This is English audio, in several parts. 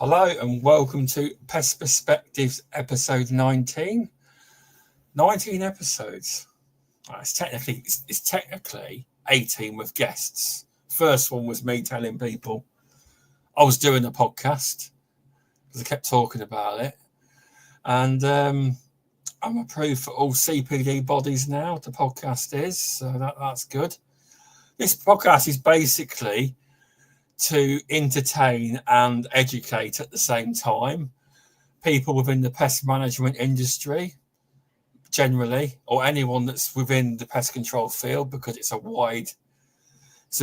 Hello and welcome to Pest Perspectives episode 19. 19 episodes. It's technically 18 with guests. First one was me telling people I was doing a podcast because I kept talking about it. And I'm approved for all CPD bodies now, the podcast is. So that's good. This podcast is basically to entertain and educate at the same time people within the pest management industry generally, or anyone that's within the pest control field, because it's a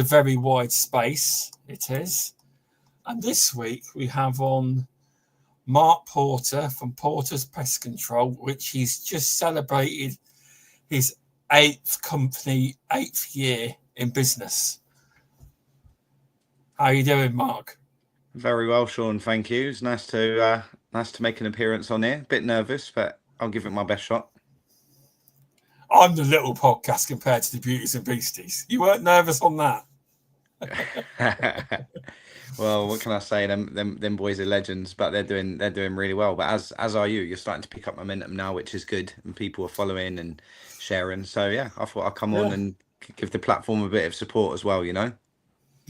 very wide space, it is. And this week we have on Mark Porter from Porter's Pest Control, which he's just celebrated his eighth year in business. How are you doing, Mark? Very well, Shaun. Thank you. It's nice to make an appearance on here. A bit nervous, but I'll give it my best shot. I'm the little podcast compared to the Beauties and Beasties. You weren't nervous on that? Well, what can I say? Them boys are legends, but they're doing really well. But as are you. You're starting to pick up momentum now, which is good, and people are following and sharing. So yeah, I thought I'd come on and give the platform a bit of support as well. You know.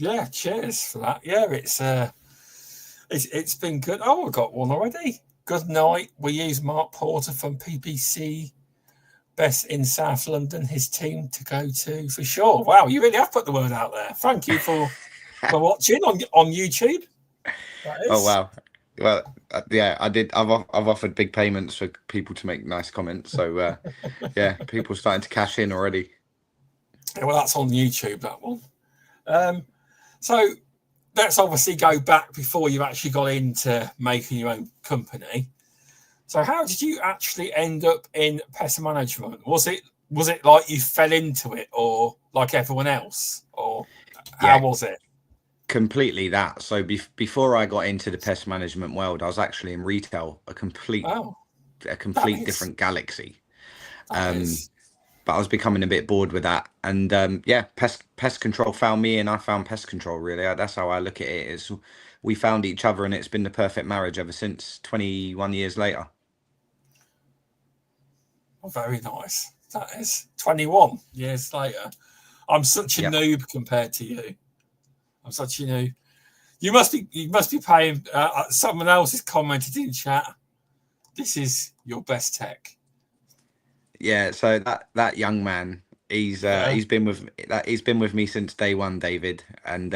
Yeah, cheers for that. Yeah, it's been good. Oh, I got one already. Good night. We use Mark Porter from PPC Best in South London, his team to go to for sure. Wow, you really have put the word out there. Thank you for watching on YouTube. Oh wow. Well, yeah, I did. I've offered big payments for people to make nice comments. So yeah, people are starting to cash in already. Yeah, well, that's on YouTube, that one. So let's obviously go back before you actually got into making your own company. So how did you actually end up in pest management? Was it like you fell into it, or like everyone else, or how was it? Completely that. So before I got into the pest management world, I was actually in retail, a complete different galaxy. But I was becoming a bit bored with that, and pest control found me, and I found pest control. Really, that's how I look at it. Is we found each other, and it's been the perfect marriage ever since. 21 years later. Oh, very nice. That is 21 years later. I'm such a noob compared to you. I'm such a noob. You must be paying. Someone else has commented in chat. This is your best tech. Yeah, so that young man, he's been with me since day one, David, and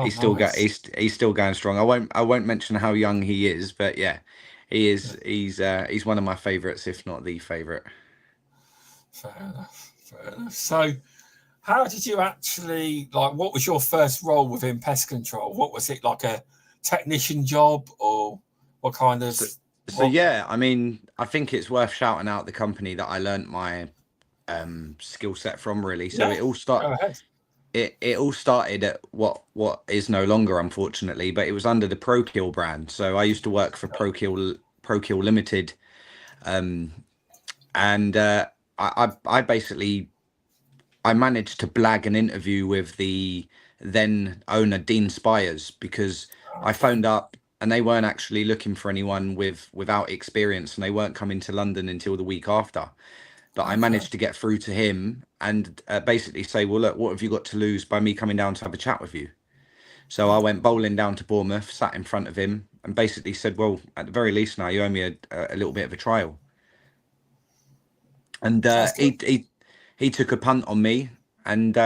he's still going strong. I won't mention how young he is, but yeah, he is. He's one of my favorites, if not the favorite. Fair enough. So, how did you actually what was your first role within pest control? What was it, like a technician job, or what kind of? So yeah, I mean, I think it's worth shouting out the company that I learnt my skill set from, really. So it all started. It all started at what is no longer, unfortunately, but it was under the Prokill brand. So I used to work for Prokill Limited, and I basically managed to blag an interview with the then owner, Dean Spires, because I phoned up. And they weren't actually looking for anyone without experience, and they weren't coming to London until the week after. But I managed to get through to him and basically say, well, look, what have you got to lose by me coming down to have a chat with you? So I went bowling down to Bournemouth, sat in front of him, and basically said, well, at the very least now, you owe me a little bit of a trial. And he took a punt on me, and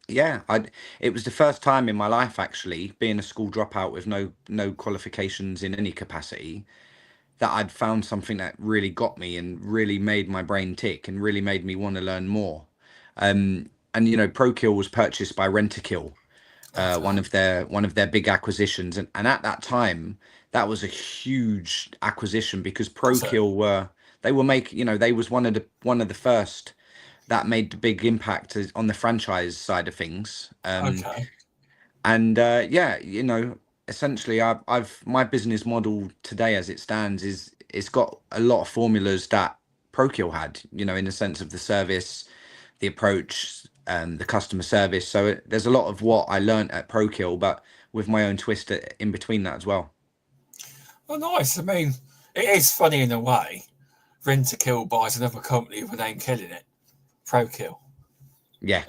it was the first time in my life, actually, being a school dropout with no qualifications in any capacity, that I'd found something that really got me and really made my brain tick and really made me want to learn more. And Prokill was purchased by Rent-A-Kill, one of their big acquisitions, and at that time that was a huge acquisition, because Prokill they was one of the first that made the big impact on the franchise side of things. And essentially I've my business model today, as it stands, it's got a lot of formulas that Prokill had, in the sense of the service, the approach, the customer service. So there's a lot of what I learned at Prokill, but with my own twist in between that as well. Oh, nice. I mean, it is funny in a way. Rent-A-Kill buys another company with a name killing it, Prokill. Yeah,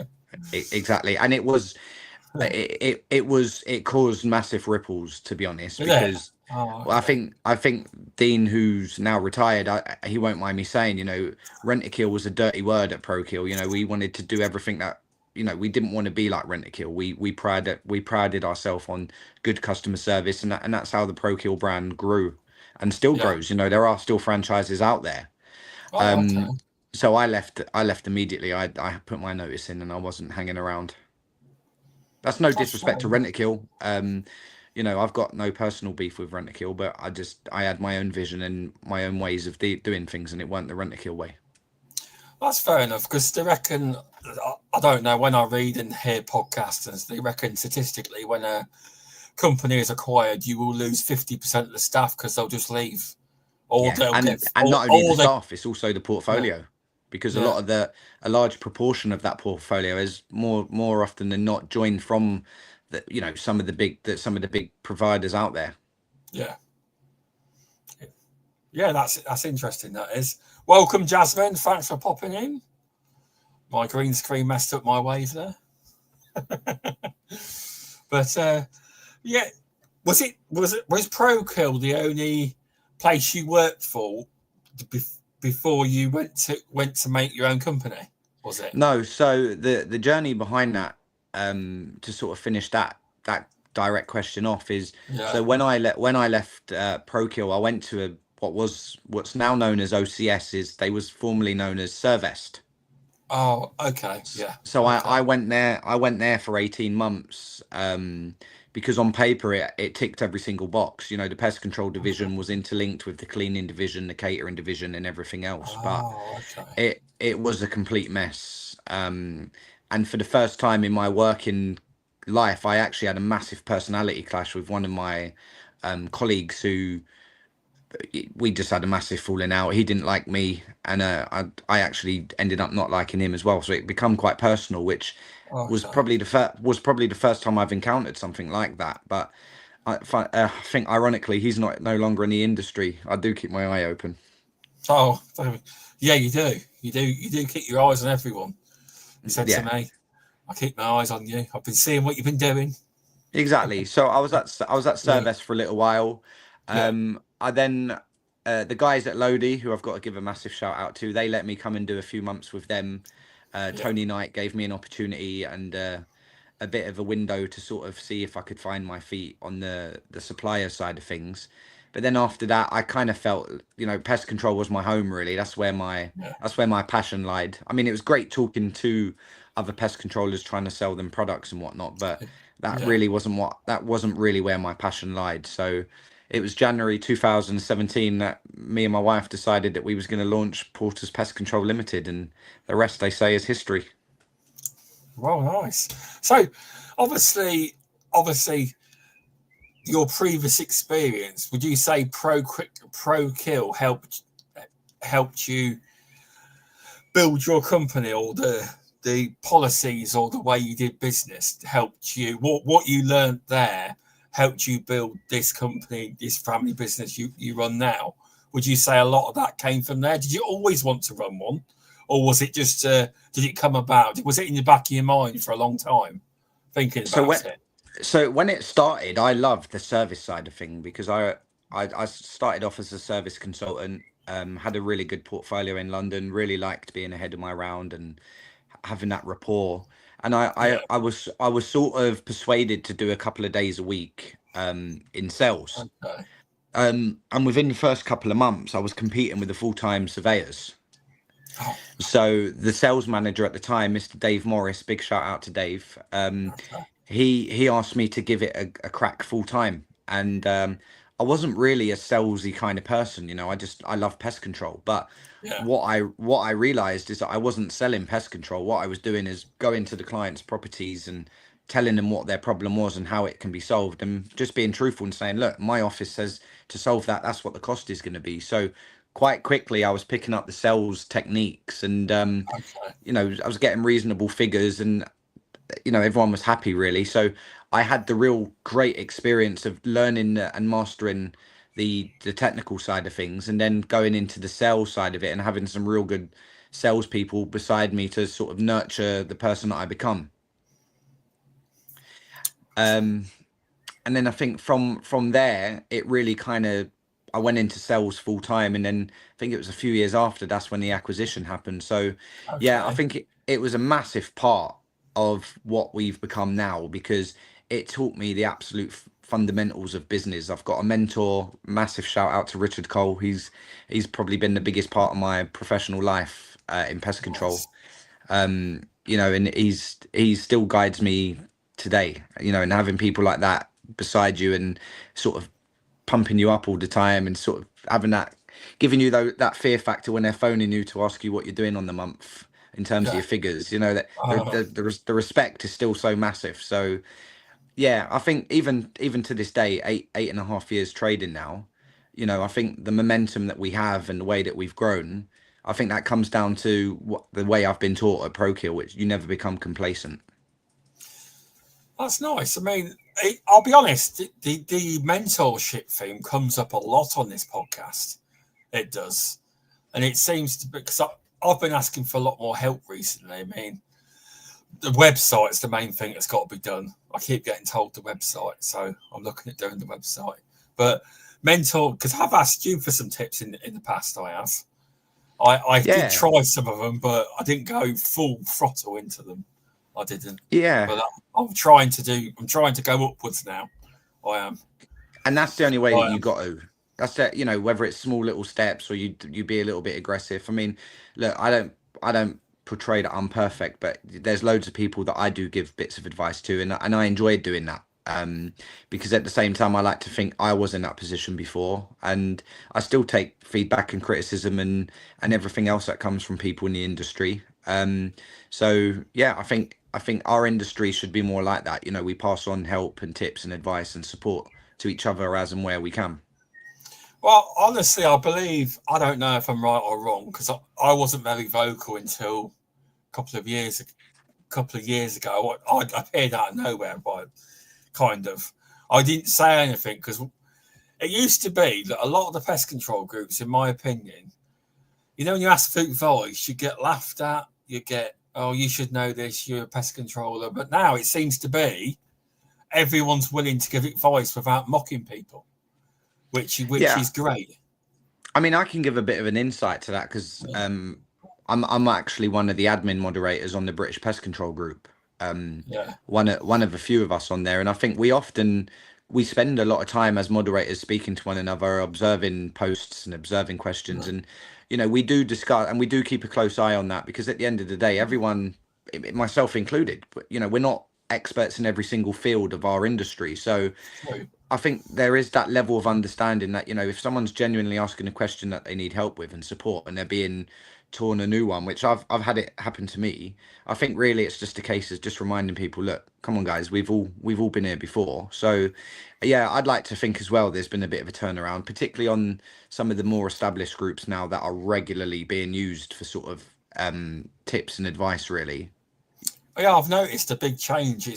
exactly. And it was it caused massive ripples, to be honest, Is it? because Oh, well, okay. I think Dean, who's now retired, he won't mind me saying, Rent-A-Kill was a dirty word at Prokill. We wanted to do everything that, we didn't want to be like Rent-A-Kill. We prided ourselves on good customer service, and that's how the Prokill brand grew and still Yeah. grows. There are still franchises out there. Oh, okay. Um, so I left immediately. I put my notice in and I wasn't hanging around. That's no That's disrespect to fine. Rent-A-Kill. I've got no personal beef with Rent-A-Kill, but I had my own vision and my own ways of doing things, and it weren't the Rent-A-Kill way. That's fair enough because they reckon, I don't know, when I read and hear podcasters, they reckon statistically when a company is acquired, you will lose 50% of the staff because they'll just leave, or Yeah, they'll get, and not only the or they, staff, it's also the yeah, portfolio, because yeah, a large proportion of that portfolio is more often than not joined from some of the big providers out there. yeah, yeah. That's interesting. That is. Welcome, Jasmine. Thanks for popping in. My green screen messed up my wave there, but yeah. Was Prokill the only place you worked for before you went to make your own company? Was it? No, so the journey behind that, to sort of finish that direct question off, is Yeah. so when I left Prokill, I went to what's now known as OCS. Is they was formerly known as Servest. Oh, okay. Yeah. So I, Okay. I went there. I went there for 18 months, because on paper it ticked every single box. The pest control Okay. division was interlinked with the cleaning division, the catering division, and everything else. But Oh, okay. it was a complete mess. And for the first time in my working life, I actually had a massive personality clash with one of my colleagues who we just had a massive falling out. He didn't like me, and I actually ended up not liking him as well. So it become quite personal, which Okay. was probably the first time I've encountered something like that. But I think ironically he's not no longer in the industry. I do keep my eye open. Oh, yeah. You do. You do. You do keep your eyes on everyone. He said to Yeah, me, "I keep my eyes on you. I've been seeing what you've been doing." exactly. So I was at Yeah. Servest for a little while. Yeah. I then the guys at Lodi, who I've got to give a massive shout out to, they let me come and do a few months with them. Yeah. Tony Knight gave me an opportunity and a bit of a window to sort of see if I could find my feet on the supplier side of things. But then after that, I kind of felt, pest control was my home really. Yeah. That's where my passion lied. I mean, it was great talking to other pest controllers trying to sell them products and whatnot, but Yeah. that wasn't really where my passion lied. So it was January 2017 that me and my wife decided that we was going to launch Porter's Pest Control Limited, and the rest they say is history. Well, nice. So, obviously, your previous experience, would you say Pro Kill helped you build your company, or the policies or the way you did business helped you? What you learned there helped you build this company, this family business you run now? Would you say a lot of that came from there? Did you always want to run one, or was it just did it come about? Was it in the back of your mind for a long time, thinking So when about it? so when it started, I loved the service side of thing because I started off as a service consultant. Had a really good portfolio in London. Really liked being ahead of my round and having that rapport. And Yeah. I was sort of persuaded to do a couple of days a week in sales. Okay. And within the first couple of months, I was competing with the full-time surveyors. Oh, So the sales manager at the time, Mr. Dave Morris, big shout out to Dave. okay. He asked me to give it a crack full time, and I wasn't really a salesy kind of person. I love pest control, but Yeah. what I realized is that I wasn't selling pest control. What I was doing is going to the client's properties and telling them what their problem was and how it can be solved, and just being truthful and saying, look, my office says to solve that, that's what the cost is going to be. So quite quickly I was picking up the sales techniques, and Okay. I was getting reasonable figures, and everyone was happy really. So I had the real great experience of learning and mastering the technical side of things, and then going into the sales side of it and having some real good salespeople beside me to sort of nurture the person that I become. And then I think from there, it really kind of, I went into sales full time, and then I think it was a few years after that's when the acquisition happened. So yeah, I Okay. think it was a massive part of what we've become now, because it taught me the absolute fundamentals of business. I've got a mentor, massive shout out to Richard Cole. He's probably been the biggest part of my professional life in pest control. Nice. You know, and he still guides me today, you know, and having people like that beside you and sort of pumping you up all the time, and sort of having that, giving you that fear factor when they're phoning you to ask you what you're doing on the month in terms of Yeah. your figures, you know, that Uh, the respect is still so massive. So yeah, I think even to this day, 8.5 years trading now, you know, I think the momentum that we have and the way that we've grown, I think that comes down to the way I've been taught at Prokill, which you never become complacent. that's nice. I mean, I'll be honest, the mentorship theme comes up a lot on this podcast. It does. And it seems to be, because I've been asking for a lot more help recently. I mean, the website's the main thing that's got to be done. I keep getting told the website, so I'm looking at doing the website. But mentor, because I've asked you for some tips in the past. I did Yeah, try some of them, but I didn't go full throttle into them. I didn't. yeah. But I'm trying to go upwards now. I am. And that's the only way I that you am. got to. That's that, you know, whether it's small little steps or you be a little bit aggressive. I mean, look, I don't portray that I'm perfect, but there's loads of people that I do give bits of advice to, and I enjoy doing that. Because at the same time, I like to think I was in that position before, and I still take feedback and criticism and everything else that comes from people in the industry. So yeah, I think our industry should be more like that. You know, we pass on help and tips and advice and support to each other as and where we can. Well, honestly, I don't know if I'm right or wrong, because I wasn't very vocal until a couple of years ago. I appeared out of nowhere, but kind of. I didn't say anything because it used to be that a lot of the pest control groups, in my opinion, when you ask for advice, you get laughed at. You get, oh, you should know this. You're a pest controller. But now it seems to be everyone's willing to give advice without mocking people, which Yeah, is great. I mean, I can give a bit of an insight to that because I'm actually one of the admin moderators on the British Pest Control Group. Yeah, One of a few of us on there, and I think we spend a lot of time as moderators speaking to one another, observing posts and observing questions, and you know, we do discuss and we do keep a close eye on that, because at the end of the day, everyone, myself included, but you know, we're not experts in every single field of our industry, so true. I think there is that level of understanding that, you know, if someone's genuinely asking a question that they need help with and support, and they're being torn a new one, which I've had it happen to me, I think really it's just a case of just reminding people, look, come on guys, we've all been here before. So yeah, I'd like to think as well there's been a bit of a turnaround, particularly on some of the more established groups now that are regularly being used for sort of tips and advice really. Yeah, I've noticed a big change.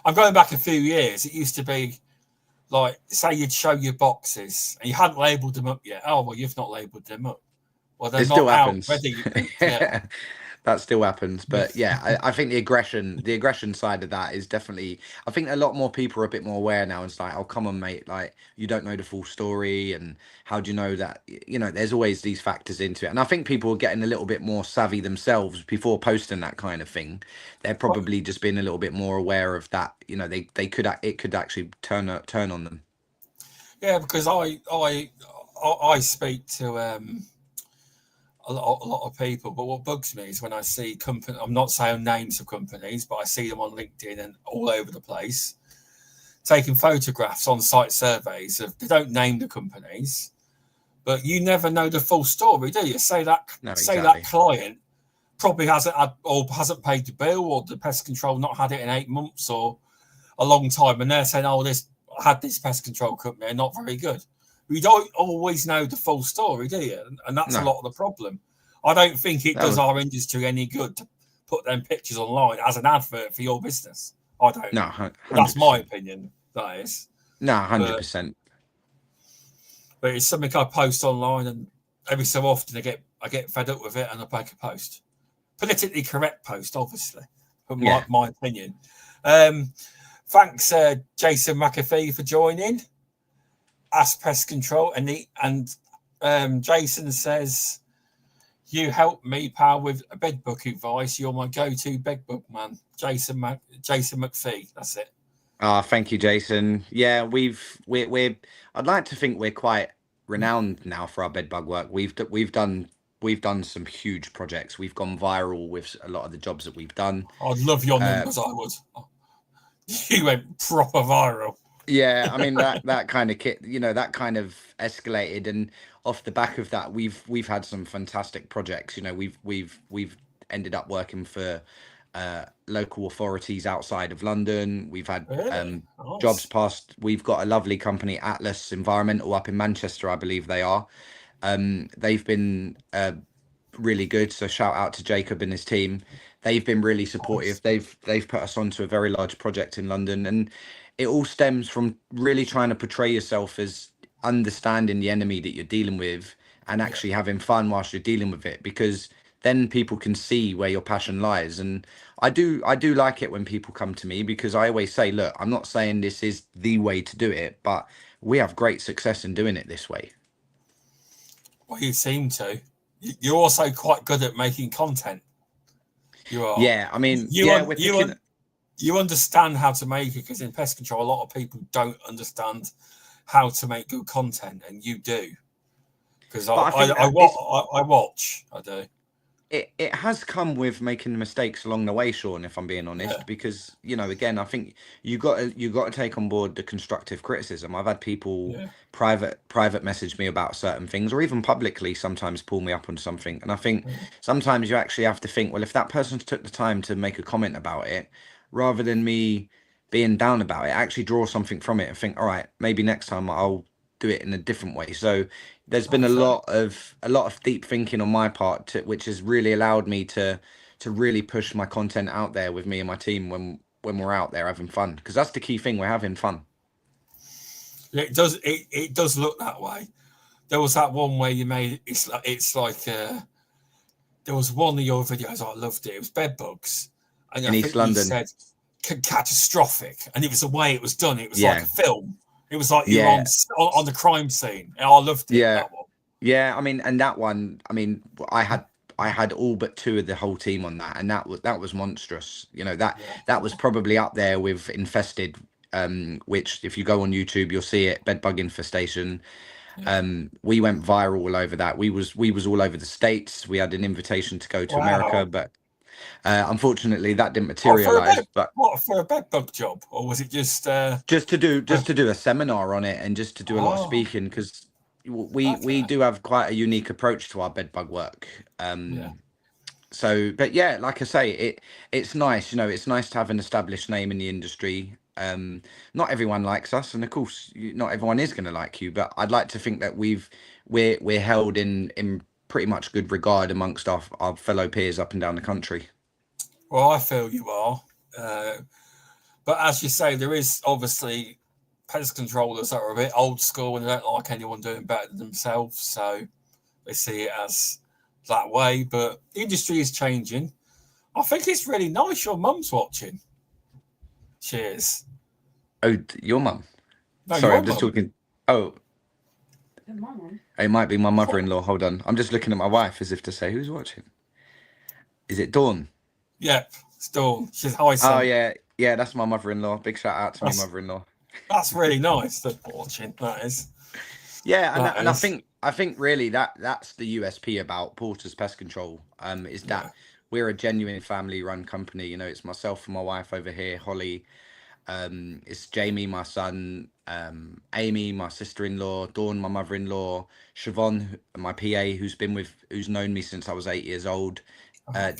I'm going back a few years. It used to be like, say you'd show your boxes and you hadn't labelled them up yet. Oh, well, you've not labelled them up. Well, they're It not still out happens. ready. Yeah. That still happens. But yeah, I think the aggression side of that is definitely, I think a lot more people are a bit more aware now. It's like, oh, come on, mate, like you don't know the full story, and how do you know that? You know, there's always these factors into it. And I think people are getting a little bit more savvy themselves before posting that kind of thing. They're Well, probably just being a little bit more aware of that. You know, they could it could actually turn on them. yeah, because I speak to a lot of people, but what bugs me is when I see company. I'm not saying names of companies, but I see them on LinkedIn and all over the place taking photographs on site surveys of. They don't name the companies, but you never know the full story, do you? No, Say that exactly. client probably hasn't had or hasn't paid the bill, or the pest control not had it in 8 months or a long time, and they're saying, "Oh, this I had this pest control company, and not very good." We don't always know the full story, do you? And that's a No, lot of the problem. I don't think it that does was our industry any good to put them pictures online as an advert for your business. I don't. no, But that's my 100%. opinion. That is. No, hundred But percent. but it's something I post online, and every so often I get fed up with it, and I make a post, politically correct post, obviously, from my opinion. Thanks, Jason McAfee, for joining. Ask Pest Control, and Jason says, "You help me, pal, with a bed book advice. You're my go-to bed book man." Jason McPhee. That's it. Thank you, Jason. Yeah, we're I'd like to think we're quite renowned now for our bedbug work. We've done some huge projects. We've gone viral with a lot of the jobs that we've done. I'd love your numbers. I would. You went proper viral. Yeah, I mean that kind of that kind of escalated, and off the back of that, we've had some fantastic projects. We've ended up working for local authorities outside of London. We've had Nice. jobs past. We've got a lovely company, Atlas Environmental, up in Manchester, I believe they are. They've been really good. So shout out to Jacob and his team. They've been really supportive. Nice. They've put us onto a very large project in London, and it all stems from really trying to portray yourself as understanding the enemy that you're dealing with and actually having fun whilst you're dealing with it, because then people can see where your passion lies. And I do like it when people come to me, because I always say, look, I'm not saying this is the way to do it, but we have great success in doing it this way. Well, you seem to. You're also quite good at making content. You are. Yeah, I mean, you understand how to make it, because in pest control, a lot of people don't understand how to make good content, and you do. Because I watch. I do. It has come with making mistakes along the way, Shaun, if I'm being honest, because again, I think you got to take on board the constructive criticism. I've had people private message me about certain things, or even publicly sometimes pull me up on something, and I think sometimes you actually have to think, well, if that person took the time to make a comment about it, rather than me being down about it, actually draw something from it and think, all right, maybe next time I'll do it in a different way. So there's been a lot of deep thinking on my part, which has really allowed me to really push my content out there with me and my team when we're out there having fun, because that's the key thing, we're having fun. It does look that way. There was that one where you made it's like there was one of your videos I loved it. It was bed bugs, and in East London. You said catastrophic, and it was the way it was done. It was like a film. It was like you were on the crime scene. I loved it. That one. Yeah, I mean, and that one, I mean, I had all but two of the whole team on that, and that was monstrous. That was probably up there with Infested, which if you go on YouTube, you'll see it, bedbug infestation. We went viral all over that. We was all over the States. We had an invitation to go to America, but unfortunately that didn't materialize. But what, for a bedbug job, or was it just to do a seminar on it, and just to do a lot of speaking, because we do have quite a unique approach to our bedbug work. So, but yeah, like I say, it's nice, it's nice to have an established name in the industry. Not everyone likes us, and of course not everyone is going to like you, but I'd like to think that we're held in pretty much good regard amongst our fellow peers up and down the country. Well, I feel you are, but as you say, there is obviously pest controllers that are a bit old school and they don't like anyone doing better than themselves, so they see it as that way. But the industry is changing. I think it's really nice your mum's watching. Cheers. Oh, your mum? No, sorry, I'm just talking. Oh, it might be my mother-in-law. Hold on, I'm just looking at my wife as if to say, who's watching? Is it Dawn? Yep, it's Dawn. She's hi, son. Oh yeah, that's my mother-in-law. Big shout out to my mother-in-law. That's really nice. That watching, that is. Yeah, and I think really that's the USP about Porter's Pest Control. Is that we're a genuine family-run company. It's myself and my wife over here, Holly. It's Jamie, my son, Amy, my sister-in-law, Dawn, my mother-in-law, Siobhan, my PA, who's known me since I was 8 years old.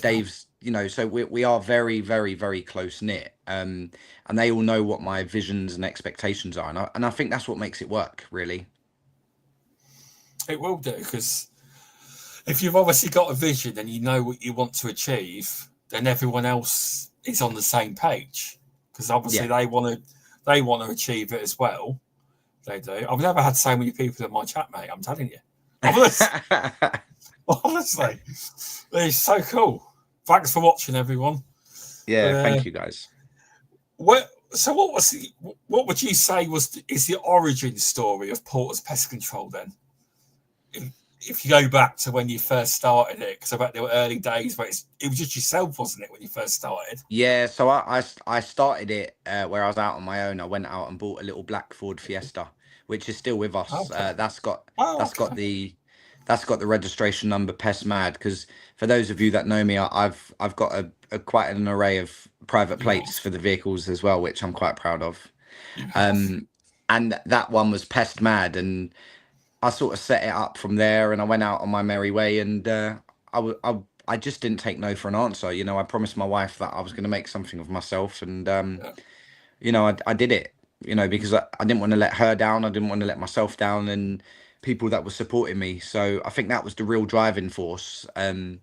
Dave's, so we are very, very, very close knit. And they all know what my visions and expectations are, and I think that's what makes it work, really. It will do, because if you've obviously got a vision and you know what you want to achieve, then everyone else is on the same page, because obviously they want to achieve it as well. They do. I've never had so many people in my chat, mate. I'm telling you. Honestly, it's so cool. Thanks for watching, everyone. Yeah, thank you, guys. What would you say is the origin story of Porter's Pest Control then? If you go back to when you first started it, because I bet there were early days where it was just yourself, wasn't it, when you first started? Yeah, so I started it where I was out on my own. I went out and bought a little black Ford Fiesta, which is still with us. Okay. That's got Okay. that's got the registration number Pest Mad. Because for those of you that know me, I've got a quite an array of private plates for the vehicles as well, which I'm quite proud of. And that one was Pest Mad, and I sort of set it up from there, and I went out on my merry way, and I just didn't take no for an answer. You know, I promised my wife that I was going to make something of myself, and you know, I did it. You know, because I didn't want to let her down, I didn't want to let myself down, and people that were supporting me. So I think that was the real driving force. And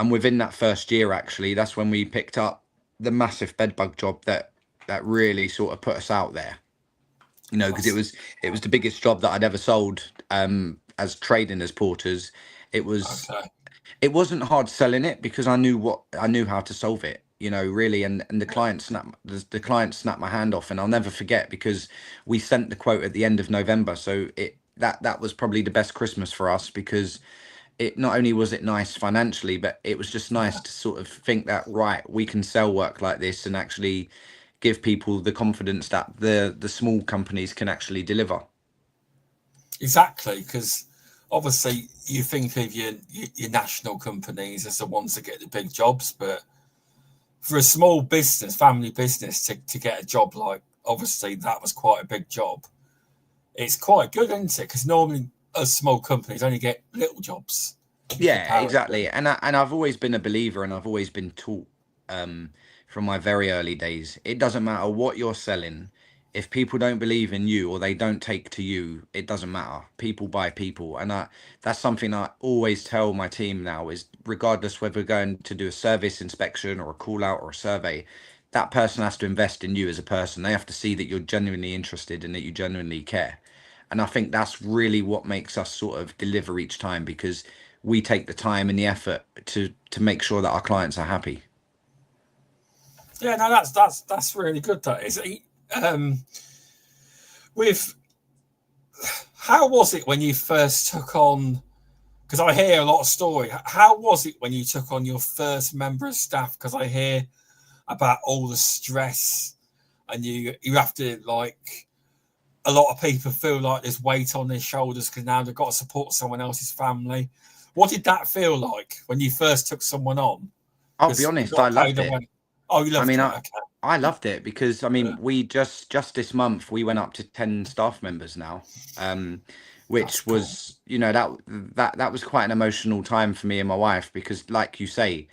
within that first year, actually, that's when we picked up the massive bedbug job that really sort of put us out there. You know, because it was the biggest job that I'd ever sold as trading as porters. It was it wasn't hard selling it because I knew how to solve it, you know, really. And the client snapped my hand off, and I'll never forget, because we sent the quote at the end of November. So that was probably the best Christmas for us, because it not only was it nice financially, but it was just nice to sort of think that, right, we can sell work like this and actually give people the confidence that the small companies can actually deliver. Exactly, because obviously you think of your national companies as the ones that get the big jobs, but for a small business, family business, to get a job like, obviously that was quite a big job. It's quite good, isn't it? Because normally us small companies only get little jobs. Yeah, exactly. And I've always been a believer, and I've always been taught from my very early days, it doesn't matter what you're selling. If people don't believe in you or they don't take to you, it doesn't matter. People buy people. And that's something I always tell my team now, is regardless whether we're going to do a service inspection or a call out or a survey, that person has to invest in you as a person. They have to see that you're genuinely interested and that you genuinely care. And I think that's really what makes us sort of deliver each time, because we take the time and the effort to make sure that our clients are happy. Yeah, no, that's really good. That is. With how was it when you first took on? Because I hear a lot of story. How was it when you took on your first member of staff? Because I hear about all the stress, and you have to, like, a lot of people feel like there's weight on their shoulders because now they've got to support someone else's family. What did that feel like when you first took someone on? I'll be honest, I loved it. Oh, you loved it? Okay. I loved it because, I mean, we just this month we went up to 10 staff members now, which was, you know, that was quite an emotional time for me and my wife, because, like you say,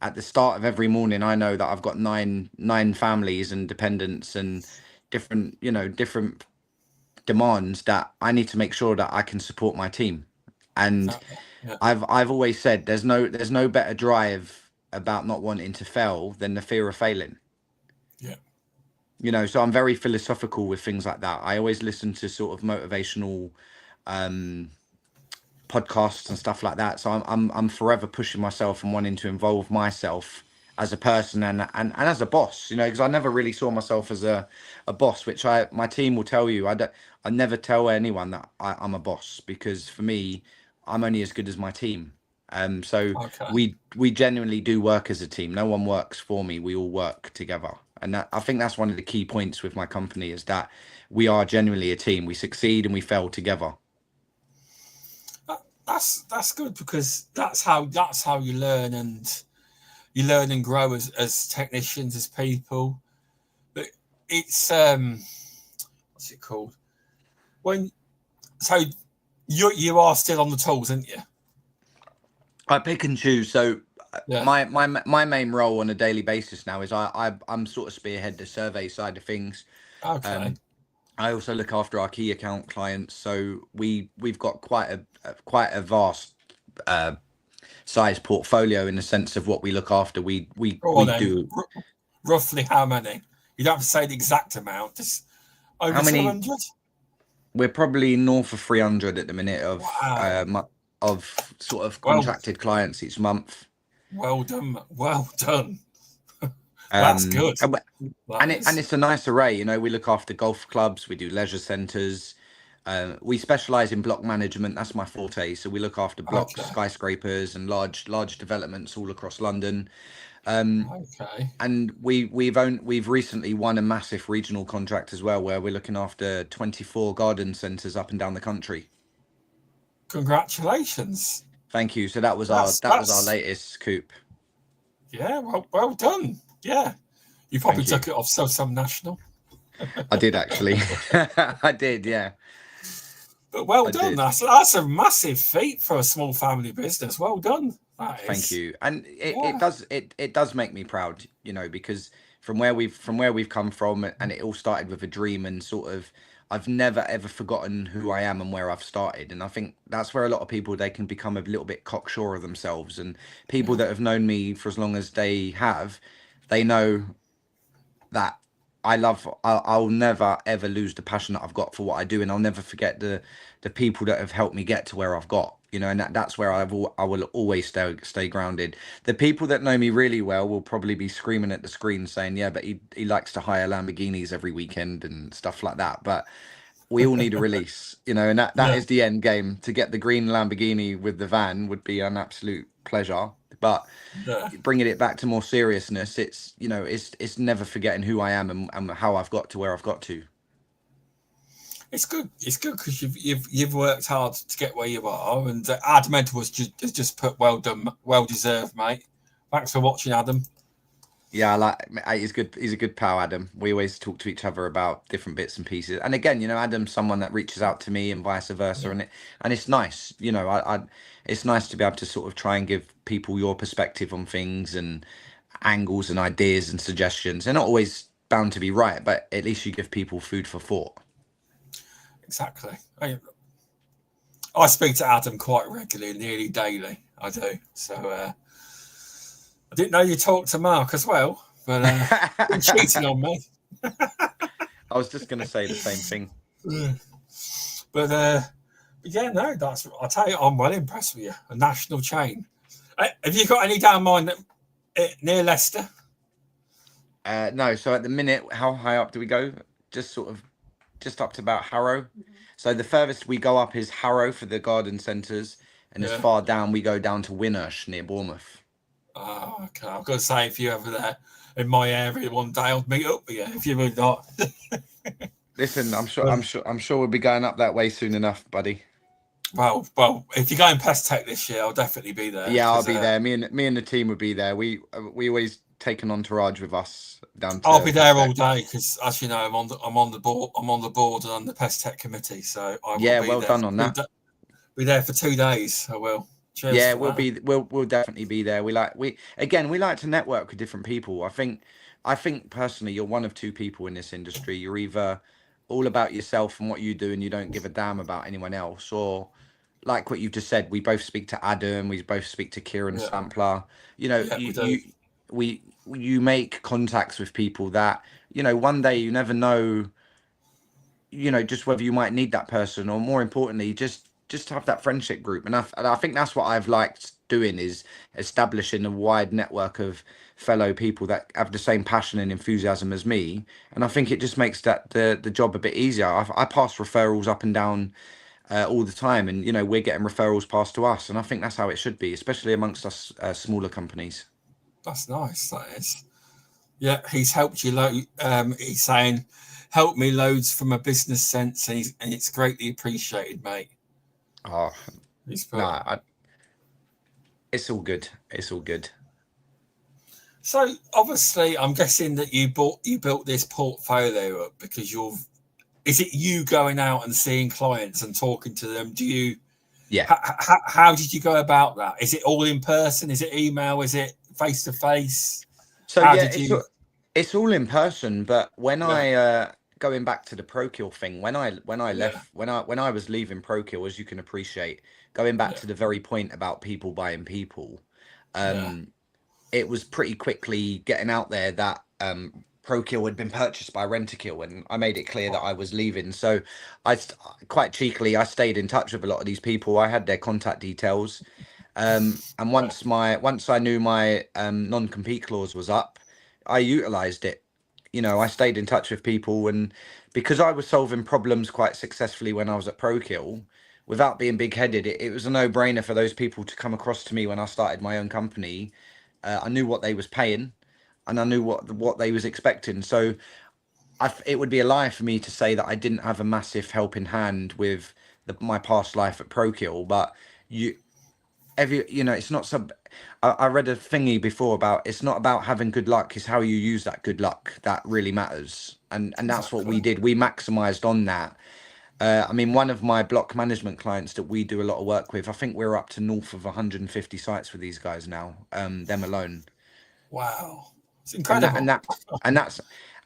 at the start of every morning, I know that I've got nine families and dependents and different demands that I need to make sure that I can support my team. And I've always said there's no better drive about not wanting to fail than the fear of failing. Yeah. You know, so I'm very philosophical with things like that. I always listen to sort of motivational podcasts and stuff like that. So I'm forever pushing myself and wanting to involve myself as a person and as a boss, you know, because I never really saw myself as a boss, which my team will tell you. I never tell anyone that I'm a boss, because for me, I'm only as good as my team. So we genuinely do work as a team. No one works for me. We all work together. And I think that's one of the key points with my company, is that we are genuinely a team. We succeed and we fail together. That's good, because that's how you learn and grow as technicians, as people. But it's what's it called? So you are still on the tools, aren't you? I pick and choose. So my main role on a daily basis now is I'm sort of spearhead the survey side of things. Okay. I also look after our key account clients, so we've got quite a vast size portfolio in the sense of what we look after. We do roughly how many? You don't have to say the exact amount. Just over 200. We're probably north of 300 at the minute Wow. of sort of Well, contracted clients each month. well done. Well done. That's Um, good. and, That and is. it's a nice array. You know, we look after golf clubs, we do leisure centres. We specialise in block management. That's my forte. So we look after blocks, Okay. skyscrapers, and large developments all across London. Um, Okay. and we've recently won a massive regional contract as well, where we're looking after 24 garden centres up and down the country. Congratulations. Thank you. So that was our That's latest coup. yeah. Well done. Yeah. You probably Thank you. took it off some national. I did actually. I did, yeah. But well I done. did. That's a massive feat for a small family business. Well done. That Thank is. you. And Yeah. it does make me proud, you know, because from where we've come from, and it all started with a dream, and sort of I've never ever forgotten who I am and where I've started. And I think that's where a lot of people, they can become a little bit cocksure of themselves. And people Yeah. that have known me for as long as they have, they know that I'll never ever lose the passion that I've got for what I do, and I'll never forget the people that have helped me get to where I've got, you know. And that's where I will always stay grounded. The people that know me really well will probably be screaming at the screen saying, yeah, but he likes to hire Lamborghinis every weekend and stuff like that. But we all need a release, you know, and that Yeah. is the end game. To get the green Lamborghini with the van would be an absolute pleasure. But Yeah. bringing it back to more seriousness, it's, you know, it's never forgetting who I am, and how I've got to where I've got to. It's good. It's good because you've worked hard to get where you are. And Adam Edwards just put well done, well deserved, mate. Thanks for watching, Adam. Yeah, I like, he's good. He's a good pal, Adam. We always talk to each other about different bits and pieces. And again, you know, Adam's someone that reaches out to me and vice versa, Yeah. and it's nice, you know. It's nice to be able to sort of try and give people your perspective on things, and angles and ideas and suggestions. They're not always bound to be right, but at least you give people food for thought. Exactly. I speak to Adam quite regularly, nearly daily. I do. So I didn't know you talked to Mark as well, but been cheating on me. I was just going to say the same thing. Yeah. But yeah, no, that's. I tell you, I'm well impressed with you. A national chain. Have you got any down mine near Leicester? No, so at the minute, how high up do we go? Just sort of, just up to about Harrow. So the furthest we go up is Harrow for the garden centres, and as Yeah. far down we go down to Winnersh near Bournemouth. Oh, okay. I've got to say, if you're ever there in my area one day, I'll meet up with you. If you're not, Listen, I'm sure we'll be going up that way soon enough, buddy. well, if you're going past Tech this year, I'll definitely be there Yeah, I'll because be there. Me and the team will be there. We always take an entourage with us down I'll to be there all Pest. day. Because as you know, I'm on the board. I'm on the board and on the Pest Tech committee, so I will Yeah, be well there. done on that. Be there for 2 days. I will. Cheers Yeah, for that. we'll definitely be there. We like to network with different people. I think personally you're one of two people in this industry. You're either all about yourself and what you do, and you don't give a damn about anyone else, or like what you've just said, we both speak to Adam, we both speak to Kieran Yeah, Sampler. You know, yeah, we do. you make contacts with people that, you know, one day you never know, you know, just whether you might need that person, or more importantly, just have that friendship group. And I think that's what I've liked doing, is establishing a wide network of fellow people that have the same passion and enthusiasm as me. And I think it just makes the job a bit easier. I pass referrals up and down all the time, and you know, we're getting referrals passed to us, and I think that's how it should be, especially amongst us smaller companies. That's nice. That is. Yeah, he's helped you. He's saying, "Help me loads from a business sense," and it's greatly appreciated, mate. Oh He's no, put. it's all good. It's all good. So obviously, I'm guessing that you built this portfolio up because you've. Is it you going out and seeing clients and talking to them? Do you? Yeah. How did you go about that? Is it all in person? Is it email? Is it face to face? So How yeah, did you? it's all in person. But when Yeah, I going back to the Prokill thing, when I yeah, left when I was leaving Prokill, as you can appreciate, going back yeah, to the very point about people buying people, yeah, it was pretty quickly getting out there that Prokill had been purchased by Rentokil, and I made it clear that I was leaving. So quite cheekily, I stayed in touch with a lot of these people. I had their contact details. And once I knew my non-compete clause was up, I utilized it. I stayed in touch with people, and because I was solving problems quite successfully when I was at Prokill, without being big-headed, it was a no-brainer for those people to come across to me when I started my own company. I knew what they was paying, and I knew what they was expecting. So it would be a lie for me to say that I didn't have a massive helping hand with my past life at Prokill, but you it's not I read a thingy before about it's not about having good luck, it's how you use that good luck that really matters, and that's what we did. We maximized on that. I mean, one of my block management clients that we do a lot of work with, I think we're up to north of 150 sites with these guys now, them alone. Wow, it's and that incredible. and that and that's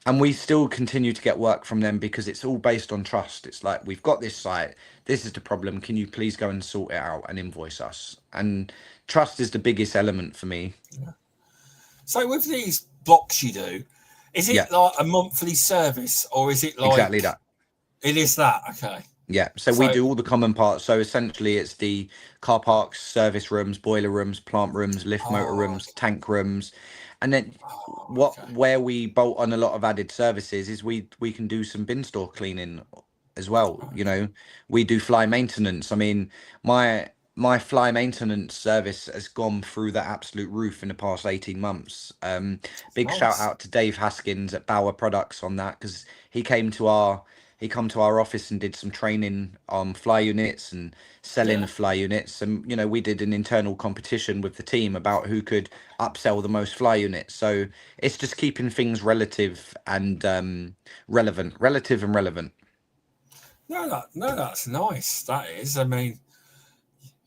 and we still continue to get work from them because it's all based on trust. It's like, we've got this site, this is the problem, can you please go and sort it out and invoice us? And trust is the biggest element for me. So with these blocks you do, is Yeah, it like a monthly service, or is it exactly like that. it is that? Okay. Yeah, so we So do all the common parts. So essentially it's the car parks, service rooms, boiler rooms, plant rooms, lift motor rooms, tank rooms. And then okay. where we bolt on a lot of added services is we can do some bin store cleaning as well. We do fly maintenance. I mean, my fly maintenance service has gone through the absolute roof in the past 18 months. Big shout Nice. out to Dave Haskins at Bauer Products on that, because he come to our office and did some training on fly units and selling Yeah. the fly units. And we did an internal competition with the team about who could upsell the most fly units. So it's just keeping things relative and relevant. No, that's nice. That is. I mean,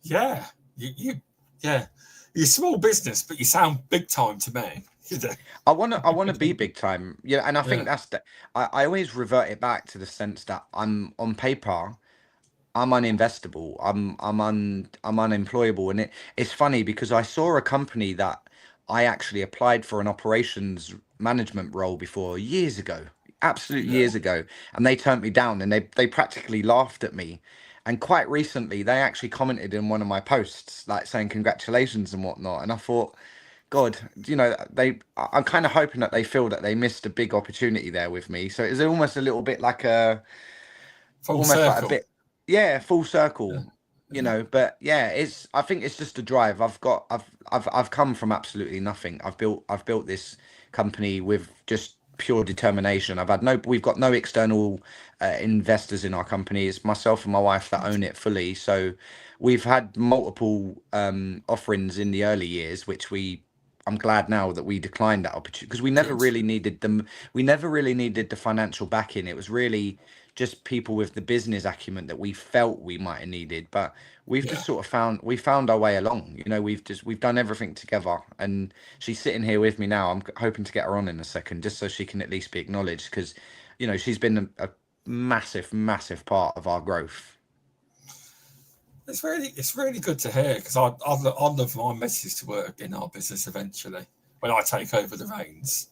yeah, yeah, you're small business, but you sound big time to me. You do. I want to be big time. Yeah, and I think Yeah. that's I always revert it back to the sense that I'm on paper, I'm uninvestable. I'm unemployable, and it's funny because I saw a company that I actually applied for an operations management role before years ago, absolute Yeah. years ago, and they turned me down, and they practically laughed at me. And quite recently, they actually commented in one of my posts, like saying congratulations and whatnot. And I thought, God, I'm kind of hoping that they feel that they missed a big opportunity there with me. So it's almost a little bit like Full almost like a circle. bit, yeah, full Yeah. circle, Yeah. but yeah, I think it's just a drive. I've come from absolutely nothing. I've built this company with just pure determination. We've got no external investors in our company. It's myself and my wife that own it fully. So we've had multiple offerings in the early years, which I'm glad now that we declined that opportunity, because we never Good. really needed them. We never really needed the financial backing. It was really just people with the business acumen that we felt we might have needed, but we've Yeah. just sort of found our way along. We've done everything together, and she's sitting here with me now. I'm hoping to get her on in a second, just so she can at least be acknowledged, because she's been a massive part of our growth. It's really good to hear, because I'd love my message to work in our business eventually when I take over the reins.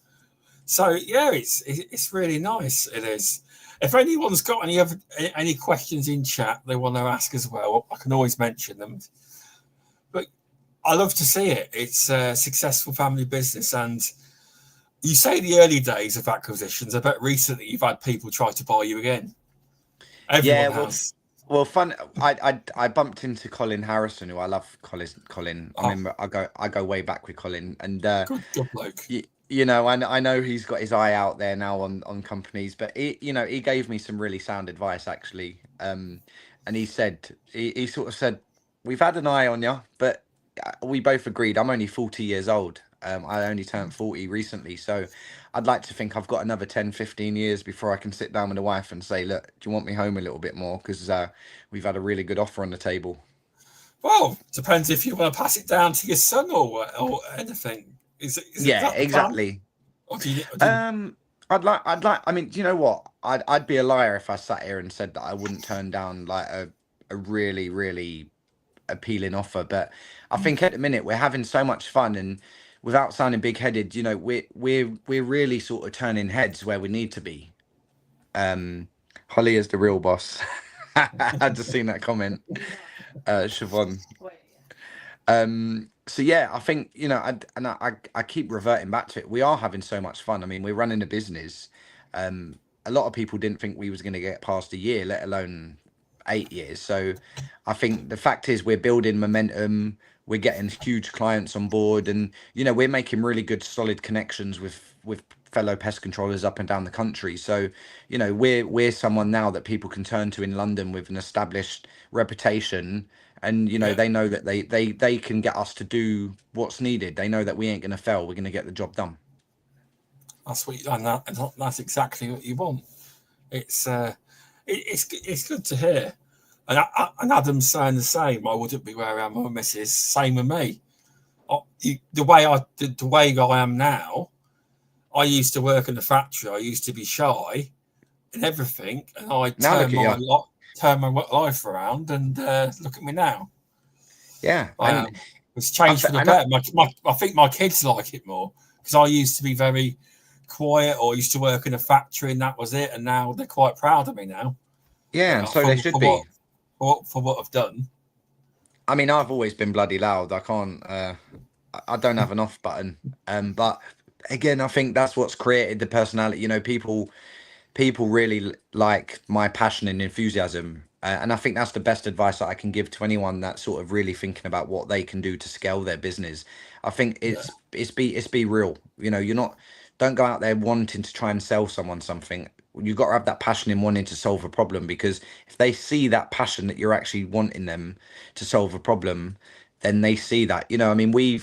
So yeah, it's really nice. It is. If anyone's got any questions in chat they want to ask as well, I can always mention them. But I love to see it. It's a successful family business, and you say the early days of acquisitions. I bet recently you've had people try to buy you again. Yeah, Everyone well, has. fun. I bumped into Colin Harrison, who I love. Colin. I Oh, remember I go way back with Colin, and good bloke. I know he's got his eye out there now on companies, but he gave me some really sound advice, actually. And he sort of said, we've had an eye on you, but we both agreed. I'm only 40 years old. I only turned 40 recently, so I'd like to think I've got another 10, 15 years before I can sit down with the wife and say, look, do you want me home a little bit more? Because we've had a really good offer on the table. Well, depends if you want to pass it down to your son or anything. Is Yeah, that the plan? exactly. Or do you Um, I'd like. I mean, do you know what? I'd be a liar if I sat here and said that I wouldn't turn down like a really appealing offer. But I think at the minute we're having so much fun, and without sounding big-headed, you know, we're really sort of turning heads where we need to be. Holly is the real boss. I just seen that comment, Siobhan. So yeah, I think, you know, I keep reverting back to it. We are having so much fun. I mean, we're running a business. A lot of people didn't think we was going to get past a year, let alone 8 years. So I think the fact is we're building momentum. We're getting huge clients on board, and you know, we're making really good, solid connections with fellow pest controllers up and down the country. So, you know, we're someone now that people can turn to in London with an established reputation, and you know, Yeah, they know that they can get us to do what's needed. They know that we ain't going to fail. We're going to get the job done. that's what, and that's exactly what you want. It's it's good to hear. And Adam's saying the same. I wouldn't be where I am with my missus. Same with me. The way I am now, I used to work in the factory. I used to be shy and everything, and I Now look at you. turned my life around, and look at me now. Yeah, I and am. It's changed for the better. I think my kids like it more because I used to be very quiet, or used to work in a factory, and that was it. And now they're quite proud of me now yeah, and so they should be. for what I've done. I mean, I've always been bloody loud. I can't. I don't have an off button. But again, I think that's what's created the personality. You know, people really like my passion and enthusiasm, and I think that's the best advice that I can give to anyone that's sort of really thinking about what they can do to scale their business. I think Yeah, it's be real. You know, you're not, don't go out there wanting to try and sell someone something. You've got to have that passion in wanting to solve a problem, because if they see that passion that you're actually wanting them to solve a problem, then they see that. You know, I mean, okay.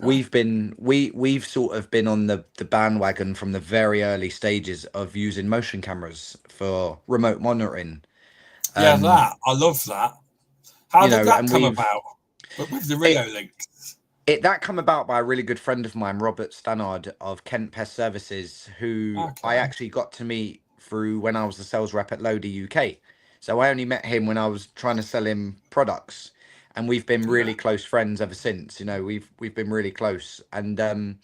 we've sort of been on the bandwagon from the very early stages of using motion cameras for remote monitoring. Yeah, Um, that I love that. How you did know, that and come we've about? But with the it RioLink. it that come about by a really good friend of mine, Robert Stannard of Kent Pest Services, who I Okay. actually got to meet through when I was the sales rep at Lodi UK. So I only met him when I was trying to sell him products, and we've been Yeah. really close friends ever since. You know, we've been really close, and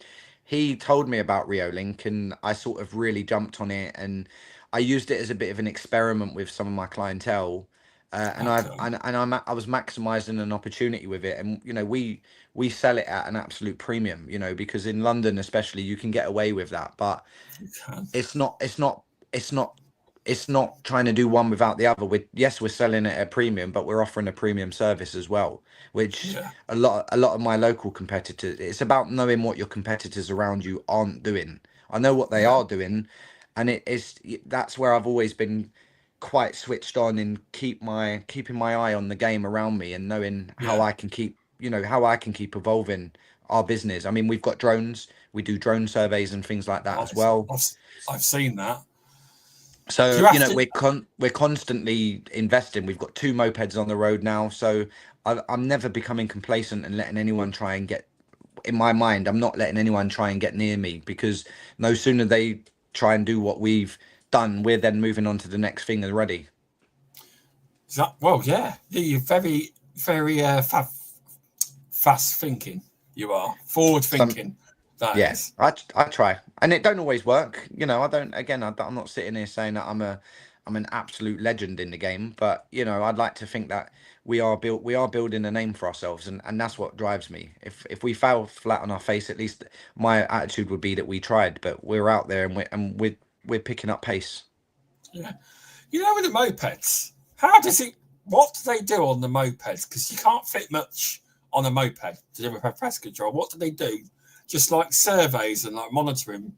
he told me about RioLink, and I sort of really jumped on it, and I used it as a bit of an experiment with some of my clientele. And Okay. I was maximizing an opportunity with it, and you know, we sell it at an absolute premium, you know, because in London especially you can get away with that, but You can. it's not it's not it's not trying to do one without the other. We're selling it at a premium, but we're offering a premium service as well, which Yeah. a lot of my local competitors, it's about knowing what your competitors around you aren't doing. I know what they Yeah. are doing, and that's where I've always been quite switched on, and keeping my eye on the game around me, and knowing how Yeah. I can keep, you know, how I can keep evolving our business. I mean, we've got drones, we do drone surveys and things like that as Nice. well. I've seen that. Do So, you you have know, to? we're constantly investing. We've got 2 mopeds on the road now, so I'm never becoming complacent and letting anyone try and get, in my mind, I'm not letting anyone try and get near me, because no sooner they try and do what we've done, we're then moving on to the next thing already. Well, yeah. You're very fast thinking. You are forward Some thinking. That Yeah, is. I try, and it don't always work. You know, I don't. Again, I'm not sitting here saying that I'm an absolute legend in the game, but you know, I'd like to think that we are building a name for ourselves, and that's what drives me. If we fail flat on our face, at least my attitude would be that we tried, but we're out there, and we're picking up pace. Yeah. You know, with the mopeds, how does it? What do they do on the mopeds? Because you can't fit much on a moped to do with a pest control. What do they do? Just like surveys and like monitoring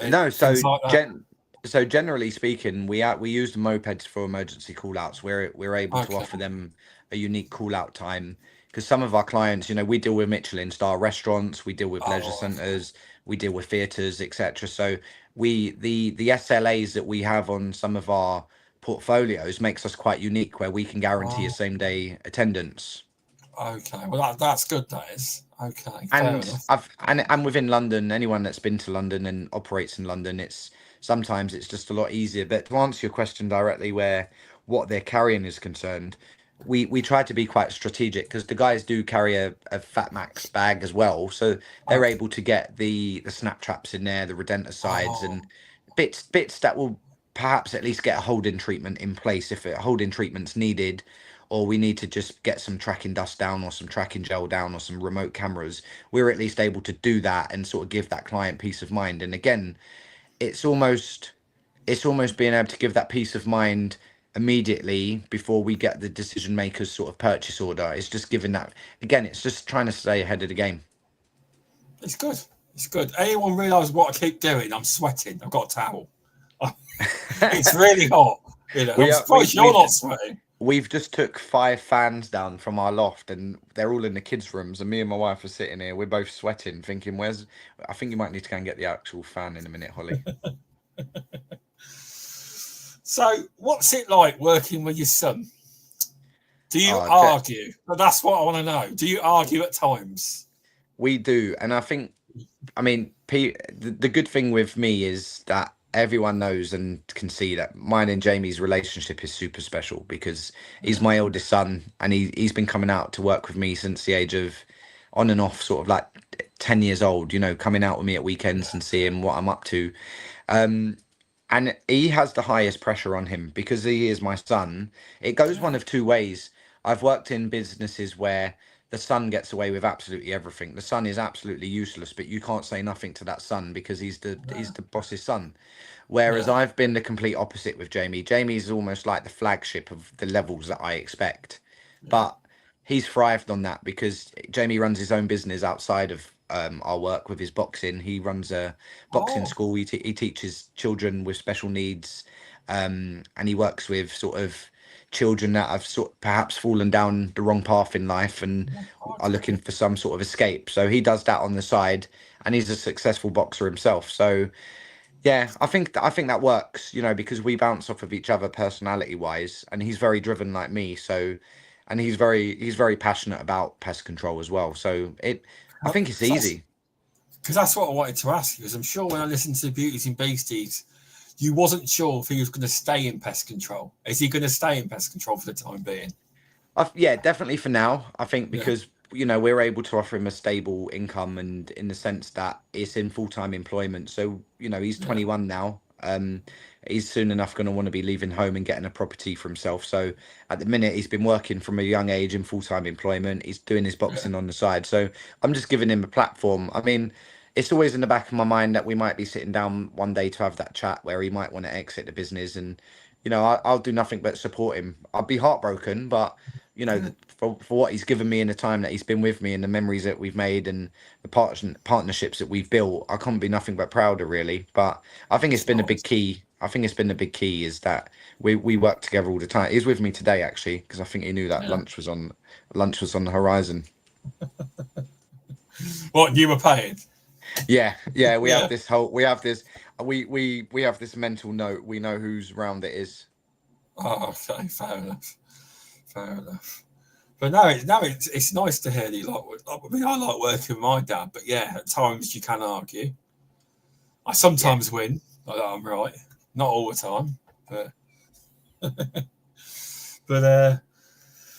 No, things like that. so generally speaking, we use the mopeds for emergency call outs. We're able to Okay. offer them a unique call out time, because some of our clients, you know, we deal with Michelin star restaurants, we deal with leisure Oh, centres, we deal with theatres, etc. So the SLAs that we have on some of our portfolios makes us quite unique, where we can guarantee a oh, same day attendance. okay. Well, that's good. That is okay. Fair And enough. and within London, anyone that's been to London and operates in London, it's sometimes it's just a lot easier. But to answer your question directly, where what they're carrying is concerned, we try to be quite strategic because the guys do carry a Fat Max bag as well, so they're able to get the snap traps in there, the redenter sides, and bits that will perhaps at least get a holding treatment in place if a holding treatment's needed, or we need to just get some tracking dust down or some tracking gel down or some remote cameras. We're at least able to do that and sort of give that client peace of mind. And again, it's almost being able to give that peace of mind immediately before we get the decision makers sort of purchase order. It's just giving that, again, it's just trying to stay ahead of the game. It's good. It's good. Anyone realise what I keep doing? I'm sweating. I've got a towel. It's really hot. You know, I'm surprised you're not sweating. We've just took 5 fans down from our loft and they're all in the kids' rooms, and me and my wife are sitting here. We're both sweating, thinking, I think you might need to go and get the actual fan in a minute, Holly. So, what's it like working with your son? Do you argue? But that's what I want to know. Do you argue at times? We do. And I mean, the good thing with me is that everyone knows and can see that mine and Jamie's relationship is super special because he's my eldest son, and he's been coming out to work with me since the age of on and off, sort of like 10 years old, you know, coming out with me at weekends and seeing what I'm up to. And he has the highest pressure on him because he is my son. It goes one of two ways. I've worked in businesses where the son gets away with absolutely everything. The son is absolutely useless, but you can't say nothing to that son because he's the boss's son. Whereas I've been the complete opposite with Jamie. Jamie's almost like the flagship of the levels that I expect. But he's thrived on that because Jamie runs his own business outside of our work with his boxing. He runs a boxing school. He teaches children with special needs, and he works with sort of children that have perhaps fallen down the wrong path in life and are looking for some sort of escape. So he does that on the side, and he's a successful boxer himself. So yeah, I think that works, you know, because we bounce off of each other personality wise, and he's very driven like me. So, and he's very passionate about pest control as well. So I think it's easy. Because that's what I wanted to ask you. Because I'm sure when I listened to Beauties and Beasties, you wasn't sure if he was going to stay in pest control. Is he going to stay in pest control for the time being? Yeah, definitely for now. I think because you know we're able to offer him a stable income, and in the sense that it's in full-time employment. So you know he's 21 now. He's soon enough going to want to be leaving home and getting a property for himself. So at the minute, he's been working from a young age in full-time employment. He's doing his boxing on the side. So I'm just giving him a platform. I mean, it's always in the back of my mind that we might be sitting down one day to have that chat where he might want to exit the business, and you know I'll do nothing but support him. I'll be heartbroken, but you know for what he's given me in the time that he's been with me and the memories that we've made and the partnerships that we've built, I can't be nothing but prouder, really. But I think it's been a big key. I think it's been the big key is that we work together all the time. He's with me today actually because I think he knew that lunch was on the horizon. What, you were paying? Yeah. We have this we have this mental note. We know whose round it is. Oh, okay, fair enough. But no, it's nice to hear that you like. I mean, I like working with my dad, but yeah, at times you can argue. I sometimes win, like that I'm right. Not all the time, but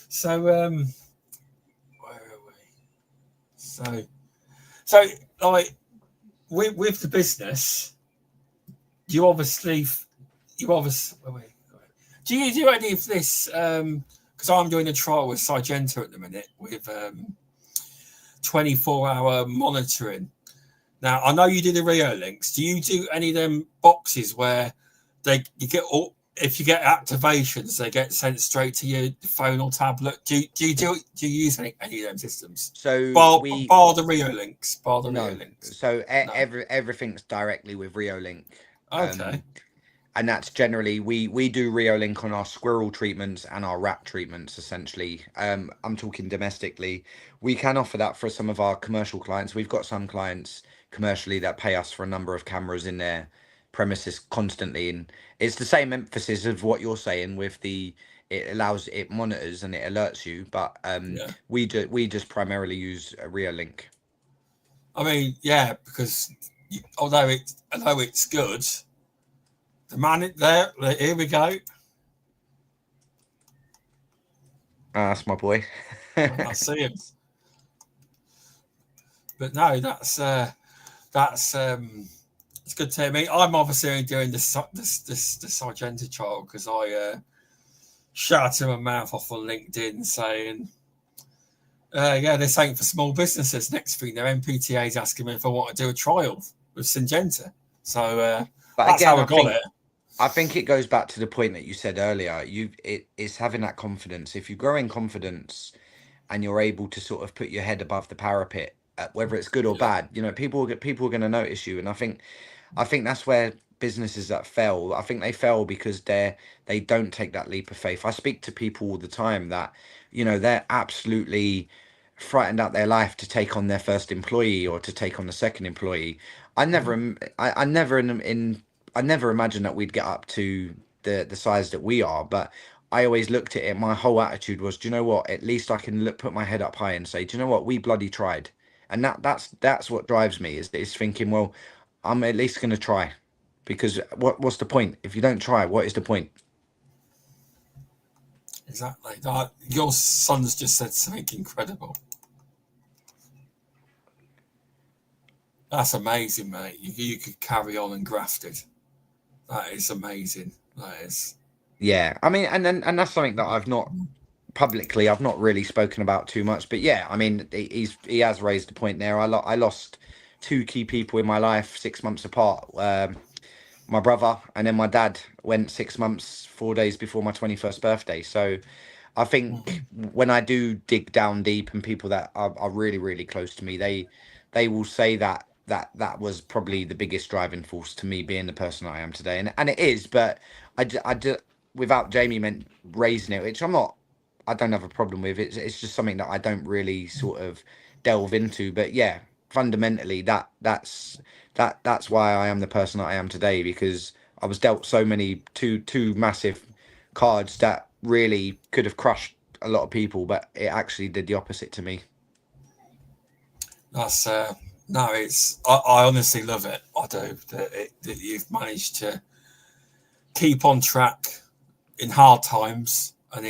so where are we? So like with the business, you obviously do you do any of this? Because I'm doing a trial with Sygenta at the minute with 24-hour monitoring. Now I know you do the RioLinks. Do you do any of them boxes where you get all? If you get activations, they get sent straight to your phone or tablet. Do you use any of them systems? So bar the RioLinks. RioLinks. So everything's directly with RioLink. Okay. And that's generally we do RioLink on our squirrel treatments and our rat treatments essentially. I'm talking domestically. We can offer that for some of our commercial clients. We've got some clients commercially that pay us for a number of cameras in their premises constantly, and it's the same emphasis of what you're saying with it monitors and it alerts you, but we just primarily use a RioLink. I mean, yeah, because although it's good, the man there, here we go. That's my boy. I see him. But no, that's it's good to hear. Me, I'm obviously doing this Sargenta trial because I shouted my mouth off on LinkedIn saying, yeah, they're saying for small businesses. Next thing, their MPTA is asking me if I want to do a trial with Syngenta. So But that's again, how I got it. I think it goes back to the point that you said earlier. It's having that confidence. If you grow in confidence and you're able to sort of put your head above the parapet, whether it's good or Yeah. bad, people are going to notice you. And I think that's where businesses that fail, I think they fail because they don't take that leap of faith. I speak to people all the time that, they're absolutely frightened out their life to take on their first employee or to take on the second employee. I never I never imagined that we'd get up to the size that we are, but I always looked at it. My whole attitude was, do you know what? At least I can put my head up high and say, do you know what? We bloody tried, and that's what drives me is thinking, well, I'm at least going to try, because what's the point if you don't try? What is the point? Exactly. Your son's just said something incredible. That's amazing, mate. You could carry on and graft it. That is amazing. That is. Yeah, I mean, and that's something that I've not really spoken about too much. But yeah, I mean, he has raised a point there. I lost two key people in my life 6 months apart. My brother and then my dad went 6 months, 4 days before my 21st birthday. So I think when I do dig down deep, and people that are really, really close to me, they will say that was probably the biggest driving force to me being the person I am today. And it is, but I do, without Jamie meant raising it, which I don't have a problem with. It's just something that I don't really sort of delve into. But yeah, fundamentally that's why I am the person that I am today, because I was dealt so many two massive cards that really could have crushed a lot of people, but it actually did the opposite to me. That's no. I honestly love it. I do that you've managed to keep on track in hard times, and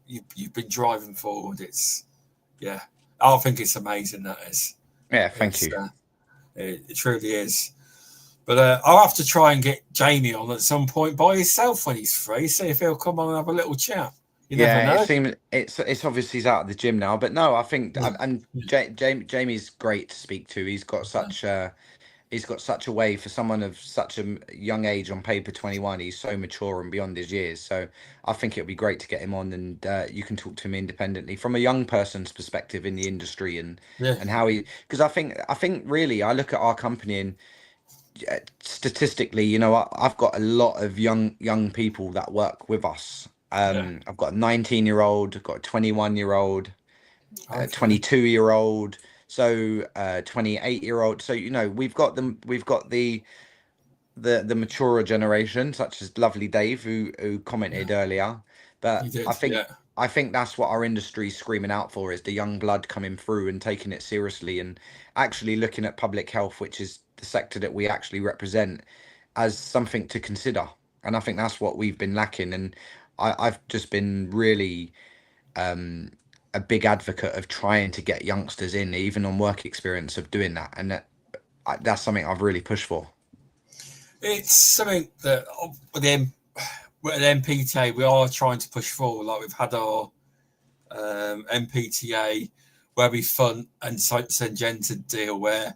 you've been driving forward. Yeah. I think it's amazing. That is. Yeah, thank It's you. it truly is. But I'll have to try and get Jamie on at some point by himself when he's free. See if he'll come on and have a little chat. You never Yeah, it know. seems it's obviously he's out of the gym now, but no, I think Yeah. and Jamie's great to speak to. He's got such a way for someone of such a young age. On paper 21, he's so mature and beyond his years. So I think it'll be great to get him on, and you can talk to him independently from a young person's perspective in the industry, Yeah. and how he, because I think really I look at our company, and statistically, I've got a lot of young people that work with us. Yeah. I've got a 19-year-old, I've got a 21-year-old, a Okay. 22-year-old, so 28-year-old. So we've got the maturer generation, such as lovely Dave, who Yeah. commented earlier. But He did. Yeah. I think that's what our industry's screaming out for, is the young blood coming through and taking it seriously, and actually looking at public health, which is the sector that we actually represent, as something to consider. And I think that's what we've been lacking. And I've just been really um, a big advocate of trying to get youngsters in, even on work experience, of doing that. And that's something I've really pushed for. It's something that with the MPTA we are trying to push forward. Like we've had our MPTA where we fund and Syngenta deal where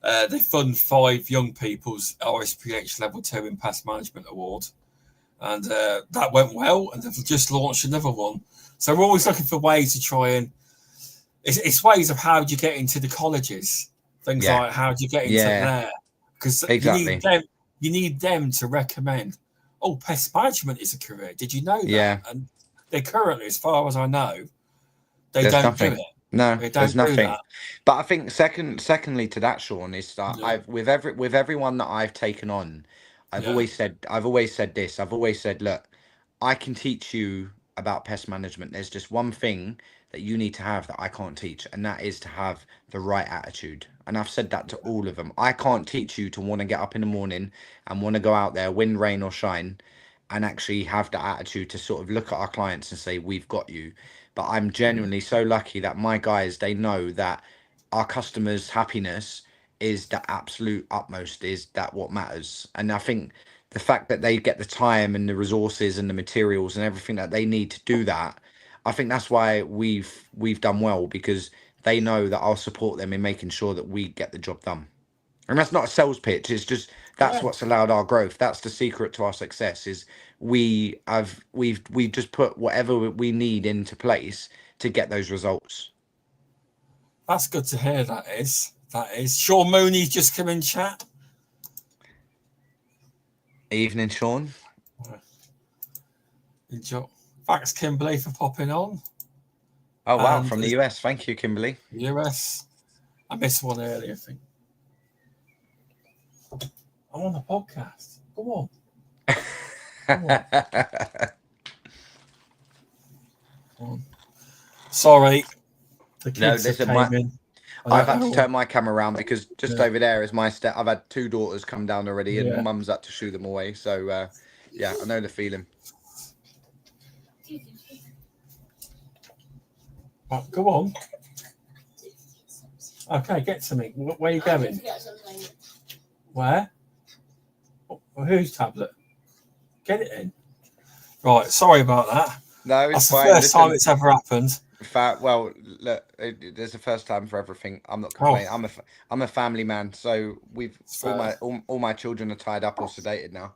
they fund 5 young people's RSPH Level 2 in Pest Management Award. And that went well, and they've just launched another one. So we're always looking for ways to try and it's ways of how do you get into the colleges, things Yeah, like how do you get into yeah, there, because exactly. you need them to recommend. Oh, pest management is a career. Did you know that? Yeah, And they currently, as far as I know, they there's don't do nothing. it. No, They there's don't do nothing. that. But I think secondly to that, Sean, is that Yeah, I've with everyone that I've taken on, yeah, I've always said this. I've always said, look, I can teach you about pest management. There's just one thing that you need to have that I can't teach, and that is to have the right attitude. And I've said that to all of them. I can't teach you to want to get up in the morning and want to go out there, wind, rain, or shine, and actually have that attitude to sort of look at our clients and say, we've got you. But I'm genuinely so lucky that my guys, they know that our customers' happiness is the absolute utmost, is that what matters. And I think the fact that they get the time and the resources and the materials and everything that they need to do that, I think that's why we've done well, because they know that I'll support them in making sure that we get the job done. And that's not a sales pitch. It's just that's Yeah, what's allowed our growth. That's the secret to our success. Is we've just put whatever we need into place to get those results. that's good to hear. That is. Sean Mooney's just come in chat. Evening, Sean. Enjoy. Thanks, Kimberly, for popping on. Oh wow, And from the US. Thank you, Kimberly. US. I missed one earlier, I think. I'm on the podcast. Come on. Come on. Sorry. The kids listen, came in. I've had to turn my camera around because just over there is my step. I've had 2 daughters come down already, and Mum's had to shoo them away. So yeah, I know the feeling. Go on. Okay, get to me. Where are you going? Where? Whose tablet? Get it in. Right, sorry about that. No, it's That's fine. the first time it's ever happened. In fact, well, look, there's a first time for everything. I'm not complaining. I'm a family man, so all my children are tied up or sedated now.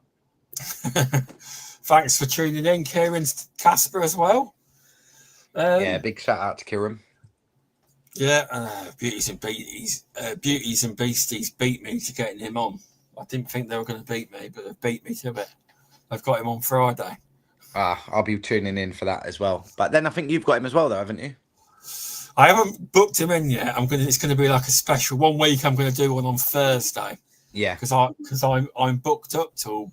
Thanks for tuning in, Kieran, Casper as well. Yeah, big shout out to Kieran. Yeah, Beauties and Beasties beat me to getting him on. I didn't think they were going to beat me, but they've beat me to it. I've got him on Friday. I'll be tuning in for that as well. But then I think you've got him as well, though, haven't you? I haven't booked him in yet. It's going to be like a special 1 week. I'm going to do one on Thursday. Yeah, because I'm booked up till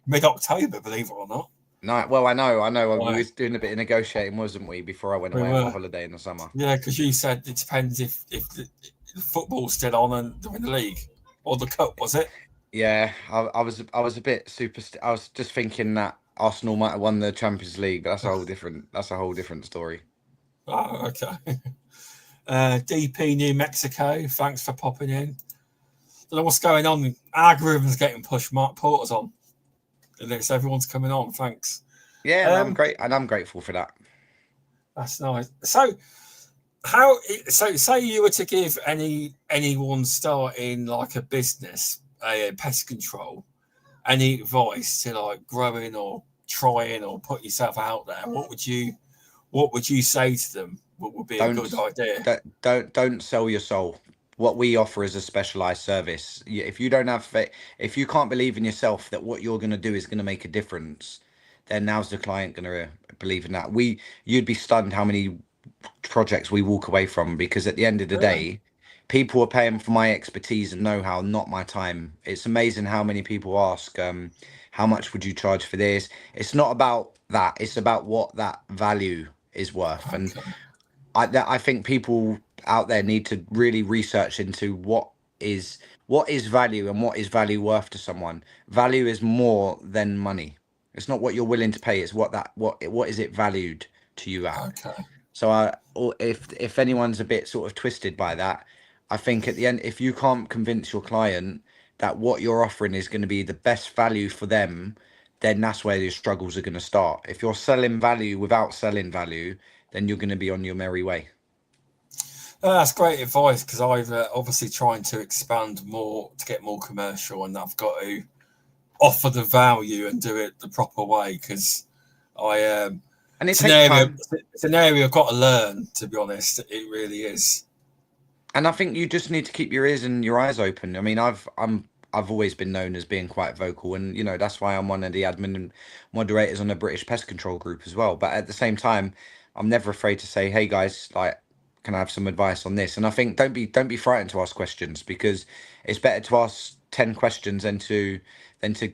mid-October, believe it or not. No, well, I know. We was doing a bit of negotiating, wasn't we, before I went away on holiday in the summer? Yeah, because you said it depends if the football's still on and they're in the league or the cup, was it? Yeah, I was a bit I was just thinking that Arsenal might have won the Champions League, but that's a whole different story. Oh, okay. DP New Mexico, thanks for popping in. Don't know what's going on. Algorithm's getting pushed. Mark Porter's on. Everyone's coming on. Thanks. Yeah, I'm great, and I'm grateful for that. That's nice. So, say you were to give anyone starting like a business, pest control, any advice to like growing or trying or put yourself out there, what would you say to them? What would be a good idea? Don't sell your soul. What we offer is a specialized service. If you don't have if you can't believe in yourself that what you're going to do is going to make a difference, then now's the client going to believe in that. You'd be stunned how many projects we walk away from, because at the end of the day, people are paying for my expertise and know-how, not my time. It's amazing how many people ask, how much would you charge for this? It's not about that. It's about what that value is worth. Okay. And I think people out there need to really research into what is value and what is value worth to someone. Value is more than money. It's not what you're willing to pay. It's what is it valued to you at. Okay. So if anyone's a bit sort of twisted by that, I think at the end, if you can't convince your client that what you're offering is going to be the best value for them, then that's where your struggles are going to start. If you're selling value without selling value, then you're going to be on your merry way. That's great advice, because I've obviously trying to expand more to get more commercial, and I've got to offer the value and do it the proper way, because and it's an area I've got to learn, to be honest. It really is. And I think you just need to keep your ears and your eyes open. I mean, I've always been known as being quite vocal, and that's why I'm one of the admin and moderators on the British Pest Control Group as well. But at the same time, I'm never afraid to say, hey guys, like, can I have some advice on this? And I think don't be frightened to ask questions, because it's better to ask 10 questions than to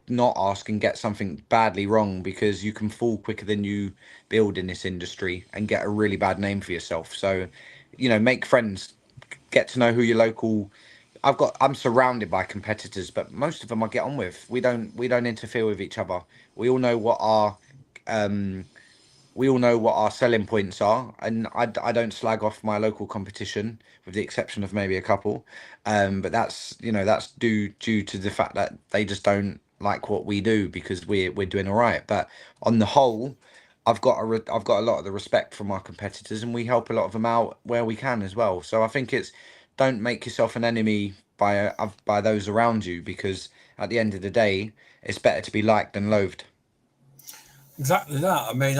not ask and get something badly wrong, because you can fall quicker than you build in this industry and get a really bad name for yourself. So, make friends, get to know who your local I'm surrounded by competitors, but most of them I get on with. We don't interfere with each other. We all know what our um we all know what our selling points are, and I don't slag off my local competition with the exception of maybe a couple, but that's that's due to the fact that they just don't like what we do because we're doing all right. But on the whole, I've got a lot of the respect from our competitors, and we help a lot of them out where we can as well. So I think it's, don't make yourself an enemy by those around you, because at the end of the day, it's better to be liked than loathed. Exactly that. I mean,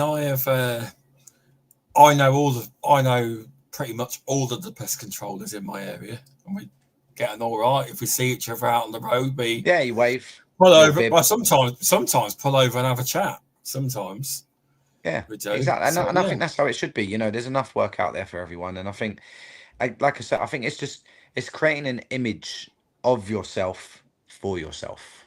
I know pretty much all of the pest controllers in my area, and we get on all right. If we see each other out on the road, we Yeah, you wave, pull little over. bib. Well, sometimes pull over and have a chat. Sometimes Yeah, we do. exactly. So And I yeah, think that's how it should be. There's enough work out there for everyone. And I think, like I said, I think it's creating an image of yourself for yourself.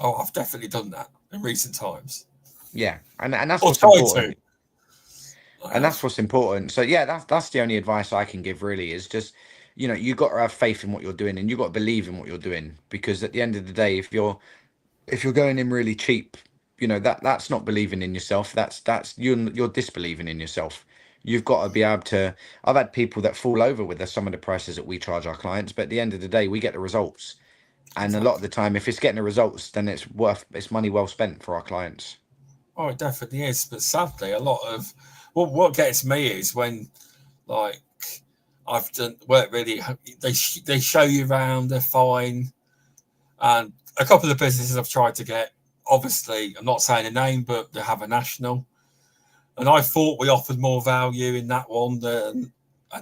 oh, I've definitely done that in recent times, Yeah, and that's or what's tried to. important. I And that's have. what's important. So yeah, that's the only advice I can give really, is just, you got to have faith in what you're doing, and you got to believe in what you're doing, because at the end of the day, if you're going in really cheap, that's not believing in yourself. That's you're disbelieving in yourself. You've got to be able to. I've had people that fall over with some of the prices that we charge our clients, but at the end of the day, we get the results. And a lot of Exactly. the time, if it's getting the results, then it's money well spent for our clients. Oh, it definitely is. But sadly, a lot of what gets me is when, like, I've done work really. They show you around. They're fine. And a couple of the businesses I've tried to get, obviously, I'm not saying a name, but they have a national. And I thought we offered more value in that one and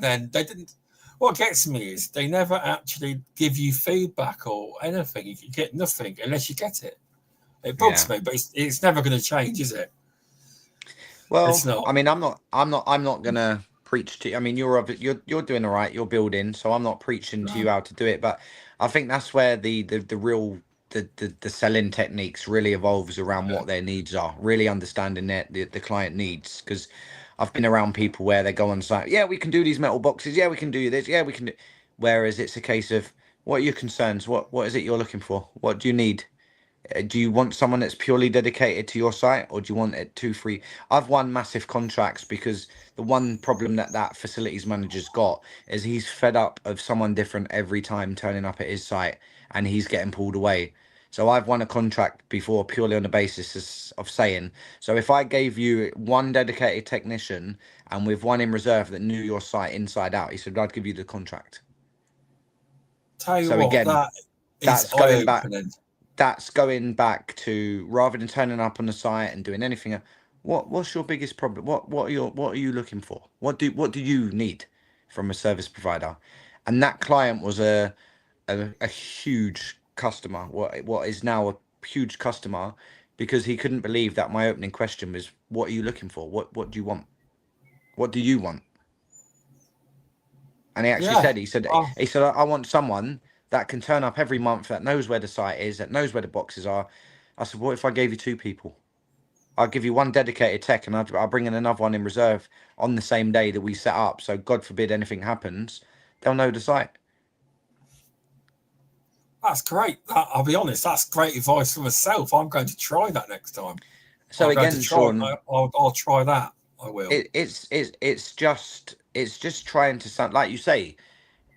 then they didn't. What gets me is they never actually give you feedback or anything. You get nothing unless you get it. It bugs Yeah. me, but it's never going to change, is it? It's Well, not. I mean, I'm not gonna preach to you. I mean, you're doing all right. You're building, so I'm not preaching to you No. how to do it. But I think that's where the real the selling techniques really evolves around Yeah. what their needs are. Really understanding the client needs, because I've been around people where they go on site. Yeah, we can do these metal boxes. Yeah, we can do this. Yeah, we can do. Whereas it's a case of, what are your concerns? What is it you're looking for? What do you need? Do you want someone that's purely dedicated to your site, or do you want it two free? I've won massive contracts because the one problem that facilities manager's got is he's fed up of someone different every time turning up at his site, and he's getting pulled away. So I've won a contract before purely on the basis of saying, so if I gave you one dedicated technician and with one in reserve that knew your site inside out, he said, I'd give you the contract. Tell you So what, again, that is that's eye going back opening. that's going back to, rather than turning up on the site and doing anything what's your biggest problem? What are you looking for? What do you need from a service provider? And that client was a huge customer, what is now a huge customer, because he couldn't believe that my opening question was, what are you looking for? What do you want? What do you want? And he actually Yeah. said, Oh, I want someone that can turn up every month, that knows where the site is, that knows where the boxes are. I said, what if I gave you two people? I'll give you one dedicated tech, and I'll bring in another one in reserve on the same day that we set up. So God forbid anything happens, they'll know the site. that's great. I'll be honest, that's great advice for myself. I'm going to try that next time. So I'm going to again, try. Sean, I'll try that. I will. it's just trying to sound like you say.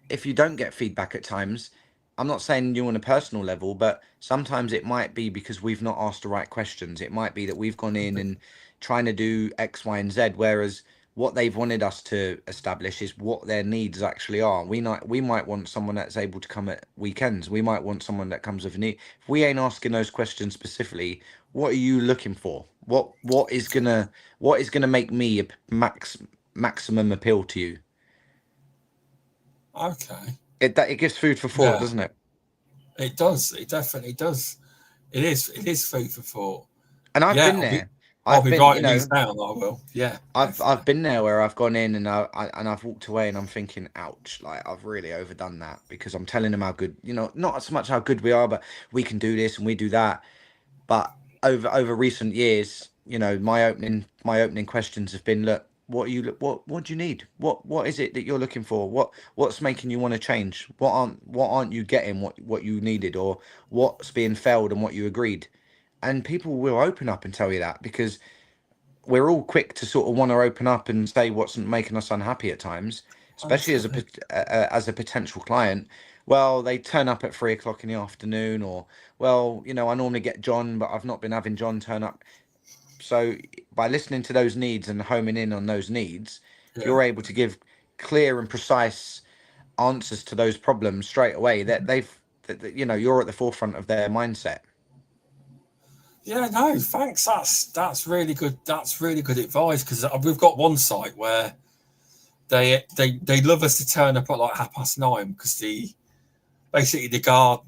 If you don't get feedback at times, I'm not saying you on a personal level, but sometimes it might be because we've not asked the right questions. It might be that we've gone in and trying to do X, Y, and Z, whereas what they've wanted us to establish is what their needs actually are. We might want someone that's able to come at weekends. We might want someone that comes with a need. If we ain't asking those questions specifically, what are you looking for? What is gonna make me a maximum appeal to you? Okay. It gives food for thought, Yeah, doesn't it? it does. It definitely does. It is. It is food for thought. And I've Yeah, been there. I'll I've be been, writing these down. I will. Yeah, I've definitely. been there where I've gone in and I've walked away and I'm thinking, ouch, like I've really overdone that, because I'm telling them how good, not so much how good we are, but we can do this and we do that. But over recent years, my opening questions have been, look, what do you need? What is it that you're looking for? What's making you want to change? What aren't you getting what you needed, or what's being failed and what you agreed? And people will open up and tell you that, because we're all quick to sort of want to open up and say what's making us unhappy at times, especially as Absolutely. as a potential client. Well, they turn up at 3 o'clock in the afternoon, or, well, I normally get John, but I've not been having John turn up. So by listening to those needs and homing in on those needs, if Yeah. you're able to give clear and precise answers to those problems straight away, you're at the forefront of their mindset. Yeah, no, thanks. That's really good. That's really good advice, because we've got one site where they love us to turn up at like 9:30, because basically the guard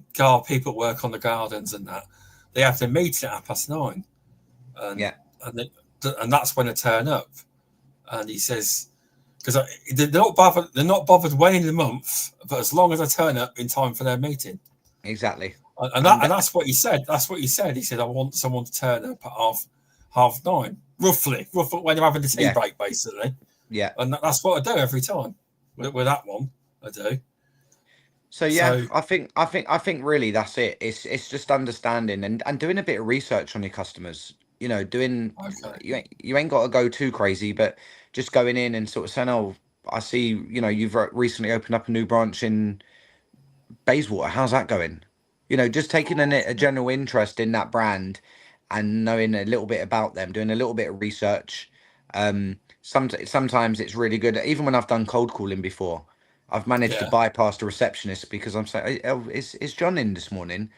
people work on the gardens and that, they have their meeting at 9:30, and Yeah, and they, and that's when they turn up. And he says, because they're not bothered when in the month, but as long as I turn up in time for their meeting. exactly. And that's what he said. That's what he said. He said, I want someone to turn up at half nine, roughly when you're having the tea Yeah, break, basically. yeah. And that's what I do every time with that one. I do. So yeah, So I think really that's it. It's just understanding and doing a bit of research on your customers. Doing, okay, you ain't got to go too crazy, but just going in and sort of saying, "Oh, I see, you've recently opened up a new branch in Bayswater. How's that going?" Just taking a general interest in that brand and knowing a little bit about them, doing a little bit of research. Sometimes it's really good. Even when I've done cold calling before, I've managed to yeah. bypass the receptionist because I'm saying, "Oh, is John in this morning?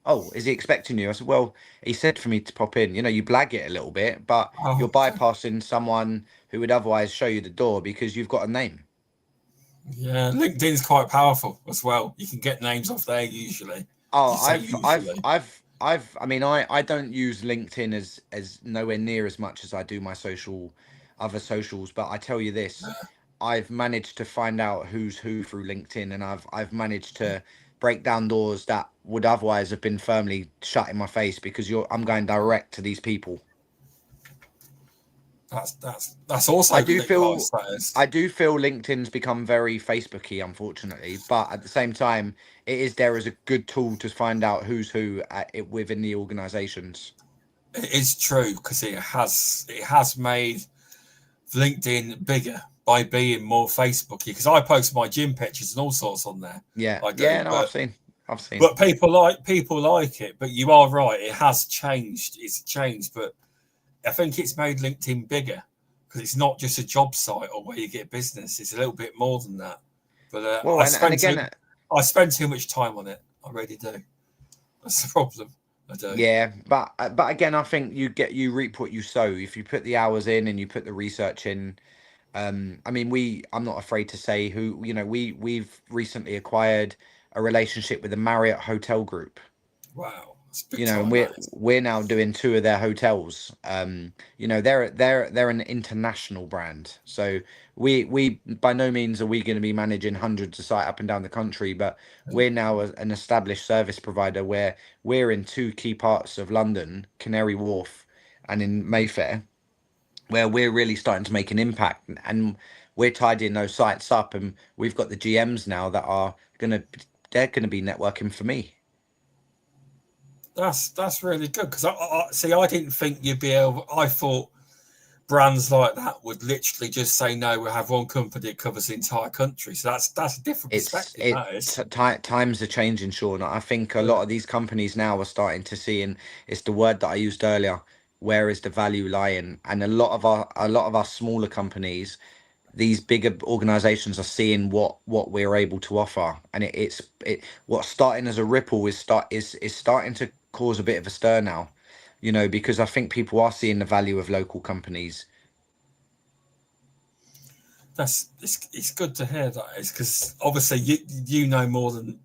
Oh, is he expecting you?" I said, "Well, he said for me to pop in." You blag it a little bit, but you're Oh, okay. bypassing someone who would otherwise show you the door because you've got a name. Yeah, LinkedIn's quite powerful as well. You can get names off there usually. Oh, You say I've, usually. I've, I've. I mean, I don't use LinkedIn as nowhere near as much as I do my other socials. But I tell you this, I've managed to find out who's who through LinkedIn, and I've managed to break down doors that would otherwise have been firmly shut in my face because I'm going direct to these people. That's I also do good advice. feel That is. I do feel LinkedIn's become very Facebooky, unfortunately. But at the same time, it is there as a good tool to find out who's who within the organisations. It is true, because it has made LinkedIn bigger by being more Facebooky. Because I post my gym pictures and all sorts on there. Yeah, I yeah. do, No, but I've seen. but people like it. But you are right; it has changed. It's changed, but I think it's made LinkedIn bigger, because it's not just a job site or where you get business. It's a little bit more than that. But Well, and again, I spend too much time on it. I really do. That's the problem. I do. yeah, but again, I think you reap what you sow. If you put the hours in and you put the research in, I mean, I'm not afraid to say who, we've recently acquired a relationship with the Marriott Hotel Group. Wow, it's big And time. we're That is. we're now doing two of their hotels. They're an international brand, so we by no means are we going to be managing hundreds of sites up and down the country, but we're now an established service provider where we're in two key parts of London, Canary Wharf and in Mayfair, where we're really starting to make an impact, and we're tidying those sites up, and we've got the GMs now that are they're gonna be networking for me. That's really good, because I see. I didn't think you'd be able. I thought brands like that would literally just say no. We have one company that covers the entire country. So that's a different It's perspective. it That is. t times are changing, Sean. I think a Yeah. lot of these companies now are starting to see, and it's the word that I used earlier, where is the value lying? And a lot of our smaller companies, these bigger organizations are seeing what we're able to offer, and what's starting as a ripple is starting to cause a bit of a stir now, because I think people are seeing the value of local companies. It's good to hear that is, because obviously you know more than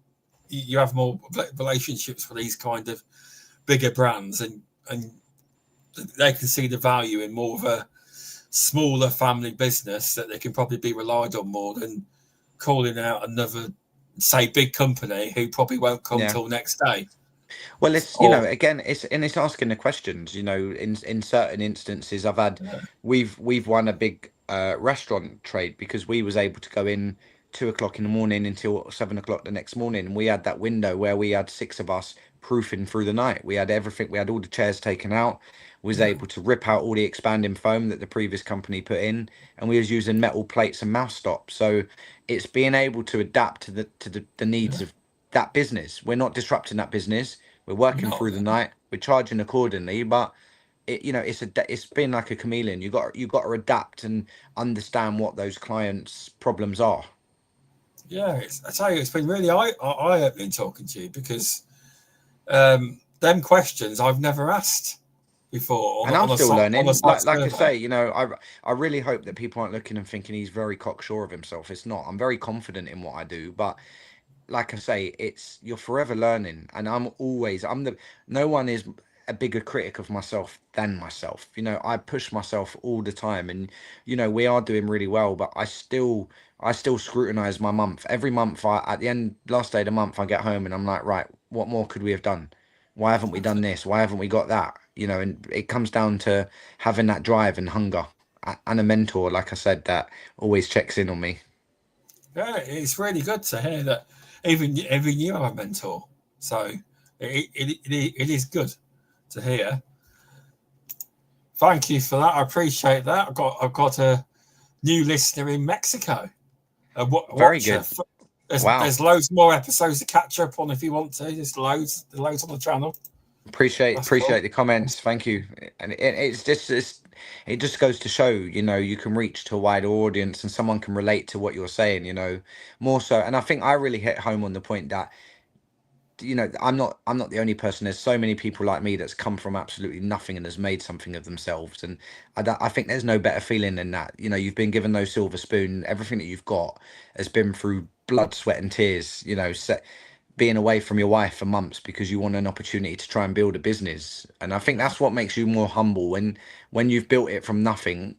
you have more relationships with these kind of bigger brands, and they can see the value in more of a smaller family business, that they can probably be relied on more than calling out another, say, big company who probably won't come Yeah. till next day. Well, it's Or again, it's asking the questions. In certain instances, yeah, we've won a big restaurant trade, because we was able to go in 2 o'clock in the morning until 7 o'clock the next morning, and we had that window where we had 6 of us proofing through the night. We had everything. We had all the chairs taken out. Was Yeah. able to rip out all the expanding foam that the previous company put in, and we was using metal plates and mouse stops. So it's being able to adapt to the needs Yeah. of that business. We're not disrupting that business. We're working No. through the night. We're charging accordingly, but it's been like a chameleon. You got to adapt and understand what those clients' problems are. Yeah. I tell you, it's been really eye-opening talking to you, because them questions I've never asked before And I'm still on a learning. site Like I survey. say, I really hope that people aren't looking and thinking he's very cocksure of himself. It's not. I'm very confident in what I do, but like I say, it's you're forever learning, and no one is a bigger critic of myself than myself. I push myself all the time, and we are doing really well, but I still scrutinize my month. Every month, at the end, last day of the month, I get home and I'm like, right, what more could we have done? Why haven't we done this? Why haven't we got that? And it comes down to having that drive and hunger, and a mentor, like I said, that always checks in on me. Yeah, it's really good to hear that even you have a mentor. So it is good to hear. Thank you for that. I appreciate that. I've got a new listener in Mexico. A Very watcher. good. There's Wow. there's loads more episodes to catch up on if you want to. There's loads on the channel. Appreciate That's cool. appreciate the comments. Thank you. And it just goes to show, you can reach to a wider audience and someone can relate to what you're saying, more so. And I think I really hit home on the point that, I'm not the only person. There's so many people like me that's come from absolutely nothing and has made something of themselves. And I think there's no better feeling than that. You've been given no silver spoon. Everything that you've got has been through blood, sweat, and tears. Being away from your wife for months because you want an opportunity to try and build a business. And I think that's what makes you more humble when you've built it from nothing.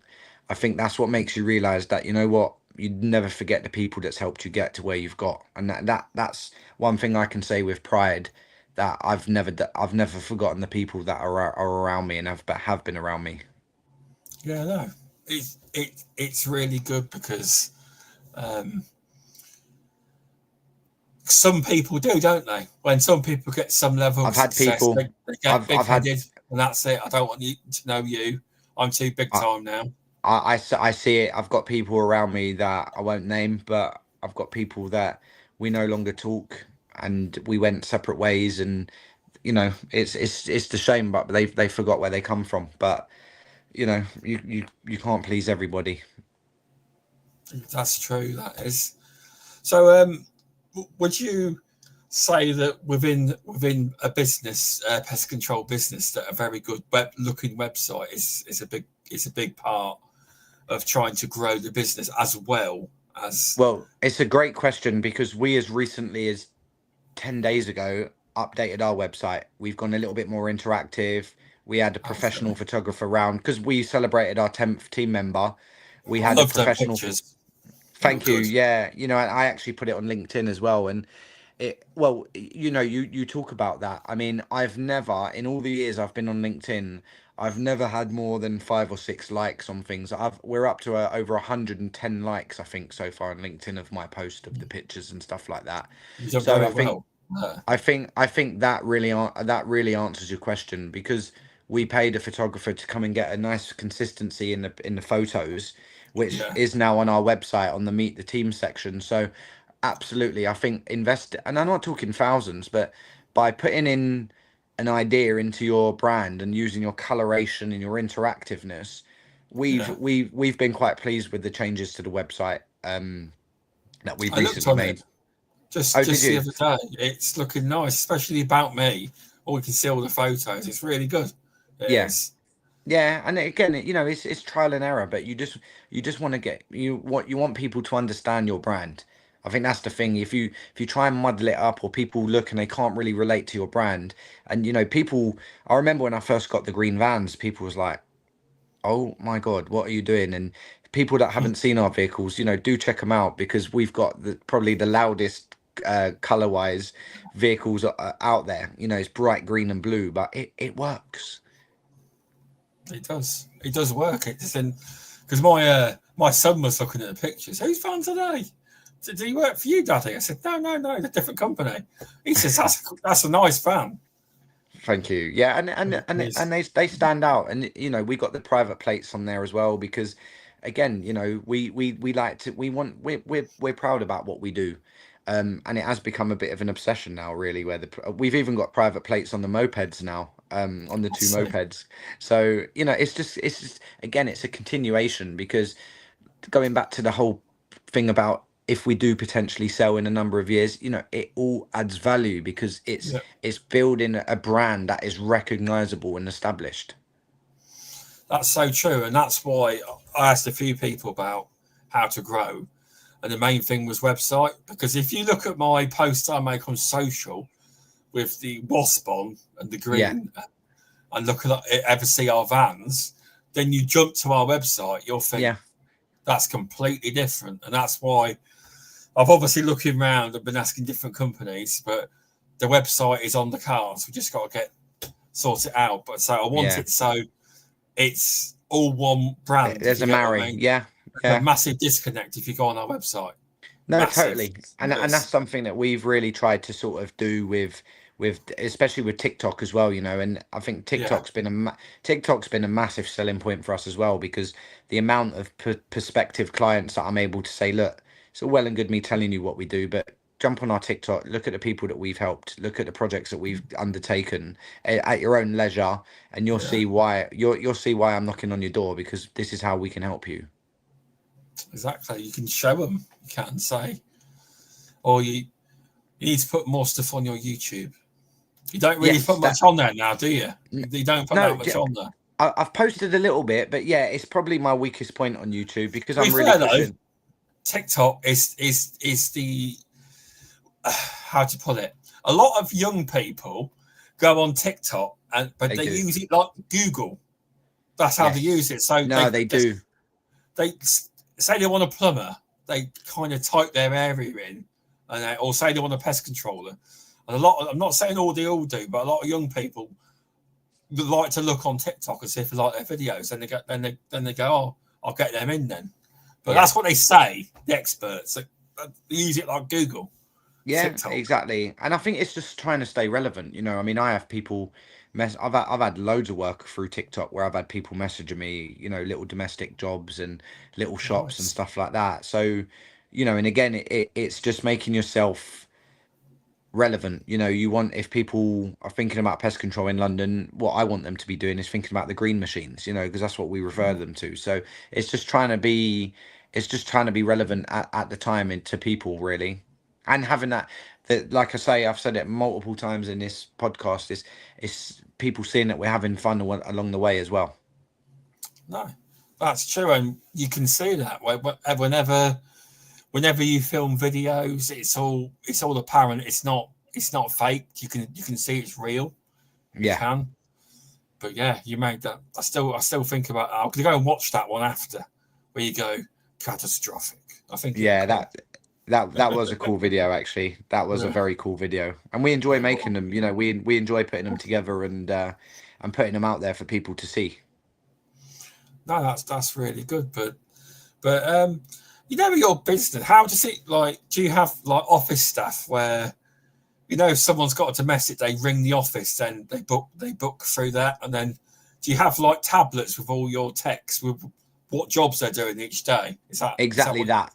I think that's what makes you realize that, what, you'd never forget the people that's helped you get to where you've got. And that's one thing I can say with pride, that I've never forgotten the people that are around me and have been around me. Yeah, no, it's really good because um, some people do, don't they? When some people get some level I've of had success, people they get I've had big-headed, and that's it. I don't want you to know you. I'm too big I, time now. I see it. I've got people around me that I won't name, but I've got people that we no longer talk and we went separate ways. And it's the shame, but they forgot where they come from. But you can't please everybody. That's true. That is. So, would you say that within a business, pest control business, that a very good looking website is a big part of trying to grow the business as well as Well, it's a great question, because we, as recently as 10 days ago, updated our website. We've gone a little bit more interactive. We had a professional okay. photographer around because we celebrated our 10th team member. We I had a love them professional. pictures. They were Thank you. good. Yeah, I actually put it on LinkedIn as well, and you talk about that. I mean, I've never, in all the years I've been on LinkedIn, I've never had more than 5 or 6 likes on things. We're up to over 110 likes, I think, so far on LinkedIn of my post of the pictures and stuff like that. You've done So very I think well. Yeah. I think that really answers your question, because we paid a photographer to come and get a nice consistency in the photos, which Yeah. is now on our website on the Meet the Team section. So absolutely, I think invest, and I'm not talking thousands, but by putting in an idea into your brand and using your coloration and your interactiveness, we've Yeah. we've we've been quite pleased with the changes to the website that we've I looked recently on it made. Oh, did just the you? other day. It's looking nice, especially about me. Or we can see all the photos. It's really good. It Yeah. is. Yeah, and again, it's trial and error, but you just want to you want people to understand your brand. I think that's the thing. If you try and muddle it up, or people look and they can't really relate to your brand, and people, I remember when I first got the green vans, people was like, "Oh my God, what are you doing?" And people that haven't seen our vehicles, do check them out, because we've got probably the loudest color wise vehicles out there. It's bright green and blue, but it works. It does. It does work. It's in because my My son was looking at the pictures. Whose van today? Did he work for you, Daddy? I said, no, it's a different company. He says, that's a nice van. Thank you. Yeah, and they stand out, and we got the private plates on there as well because, again, we like to we're proud about what we do, and it has become a bit of an obsession now, really. Where we've even got private plates on the mopeds now, on the two mopeds. So it's just again, it's a continuation because going back to the whole thing about if we do potentially sell in a number of years, it all adds value because it's building a brand that is recognizable and established. That's so true. And that's why I asked a few people about how to grow. And the main thing was website. Because if you look at my posts I make on social with the wasp on and the green, and look at ever see our vans, then you jump to our website, you'll think that's completely different. And that's why I've obviously looking around and been asking different companies, but the website is on the cards. We just got to sort it out. But so I want it so it's all one brand. There's a marry. I mean? A massive disconnect if you go on our website. No, massive. Totally. And that's something that we've really tried to sort of do with especially with TikTok as well, and I think TikTok's been a massive selling point for us as well, because the amount of prospective clients that I'm able to say, look, it's all well and good me telling you what we do, but jump on our TikTok, look at the people that we've helped, look at the projects that we've undertaken at your own leisure, and you'll see why you'll see why I'm knocking on your door, because this is how we can help you. Exactly. You can show them, you can say, or you need to put more stuff on your YouTube. You don't really put much on there now, do you? You don't put that much on there. I've posted a little bit, but it's probably my weakest point on YouTube because I'm really pushing. TikTok is the how to put it. A lot of young people go on TikTok, but they use it like Google. That's how they use it. So they do. They say they want a plumber. They kind of type their area in, or say they want a pest controller. And I'm not saying all do, but a lot of young people would like to look on TikTok and see if they like their videos. Then they go, oh, I'll get them in then. But that's what they say, the experts. They use it like Google. Yeah, TikTok. Exactly. And I think it's just trying to stay relevant. I mean, I have people I've had loads of work through TikTok where I've had people messaging me, little domestic jobs and little shops and stuff like that. So, and again, it's just making yourself relevant. You want, if people are thinking about pest control in London, what I want them to be doing is thinking about the green machines, because that's what we refer them to. So it's just trying to be relevant at the time to people, really, and having that like I say, I've said it multiple times in this podcast, is people seeing that we're having fun along the way as well. No, that's true, and you can see that whenever you film videos, it's all apparent. It's not fake. You can see it's real. You can. But you made that. I still think about that. I'm gonna go and watch that one after, where you go catastrophic. I think. That was a cool video, actually. That was a very cool video, and we enjoy making them. We enjoy putting them together and putting them out there for people to see. No, that's really good, but your business. How does it do you have office staff where if someone's got a domestic, they ring the office, then they book through that, and then do you have tablets with all your texts with what jobs they're doing each day? Is that exactly that?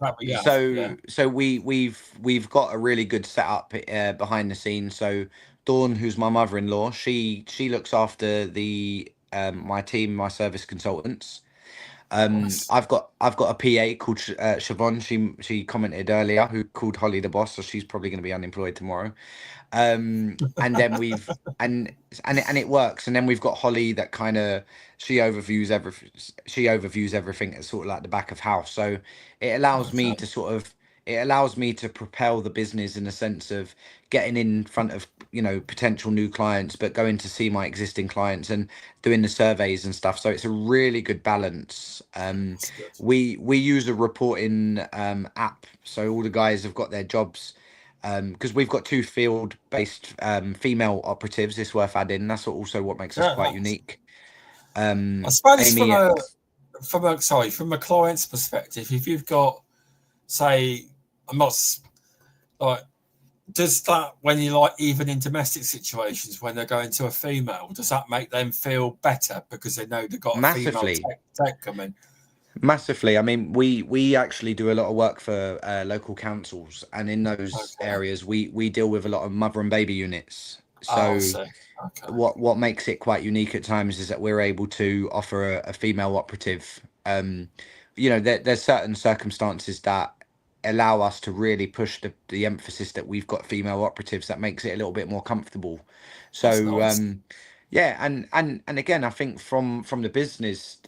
So we've got a really good setup behind the scenes. So Dawn, who's my mother-in-law, she looks after the my team, my service consultants. Nice. I've got a PA called Siobhan. She commented earlier, who called Holly the boss, so she's probably going to be unemployed tomorrow. And then it works. And then we've got Holly that kind of she overviews everything at sort of like the back of house. So it allows me to propel the business in a sense of getting in front of potential new clients, but going to see my existing clients and doing the surveys and stuff. So it's a really good balance. We use a reporting app, so all the guys have got their jobs, because we've got 2 field-based female operatives. It's worth adding. That's also what makes us quite unique. I suppose from a client's perspective, if you've got, say, I'm not like, does that, when you like, even in domestic situations, when they're going to a female, does that make them feel better because they know they've got a female Massively. tech coming? Massively. I mean, we actually do a lot of work for local councils, and in those Okay. areas, we deal with a lot of mother and baby units. I'll So see. Okay. what makes it quite unique at times is that we're able to offer a female operative. There's certain circumstances that allow us to really push the emphasis that we've got female operatives, that makes it a little bit more comfortable. That's So nice. yeah, and again, I think from the business,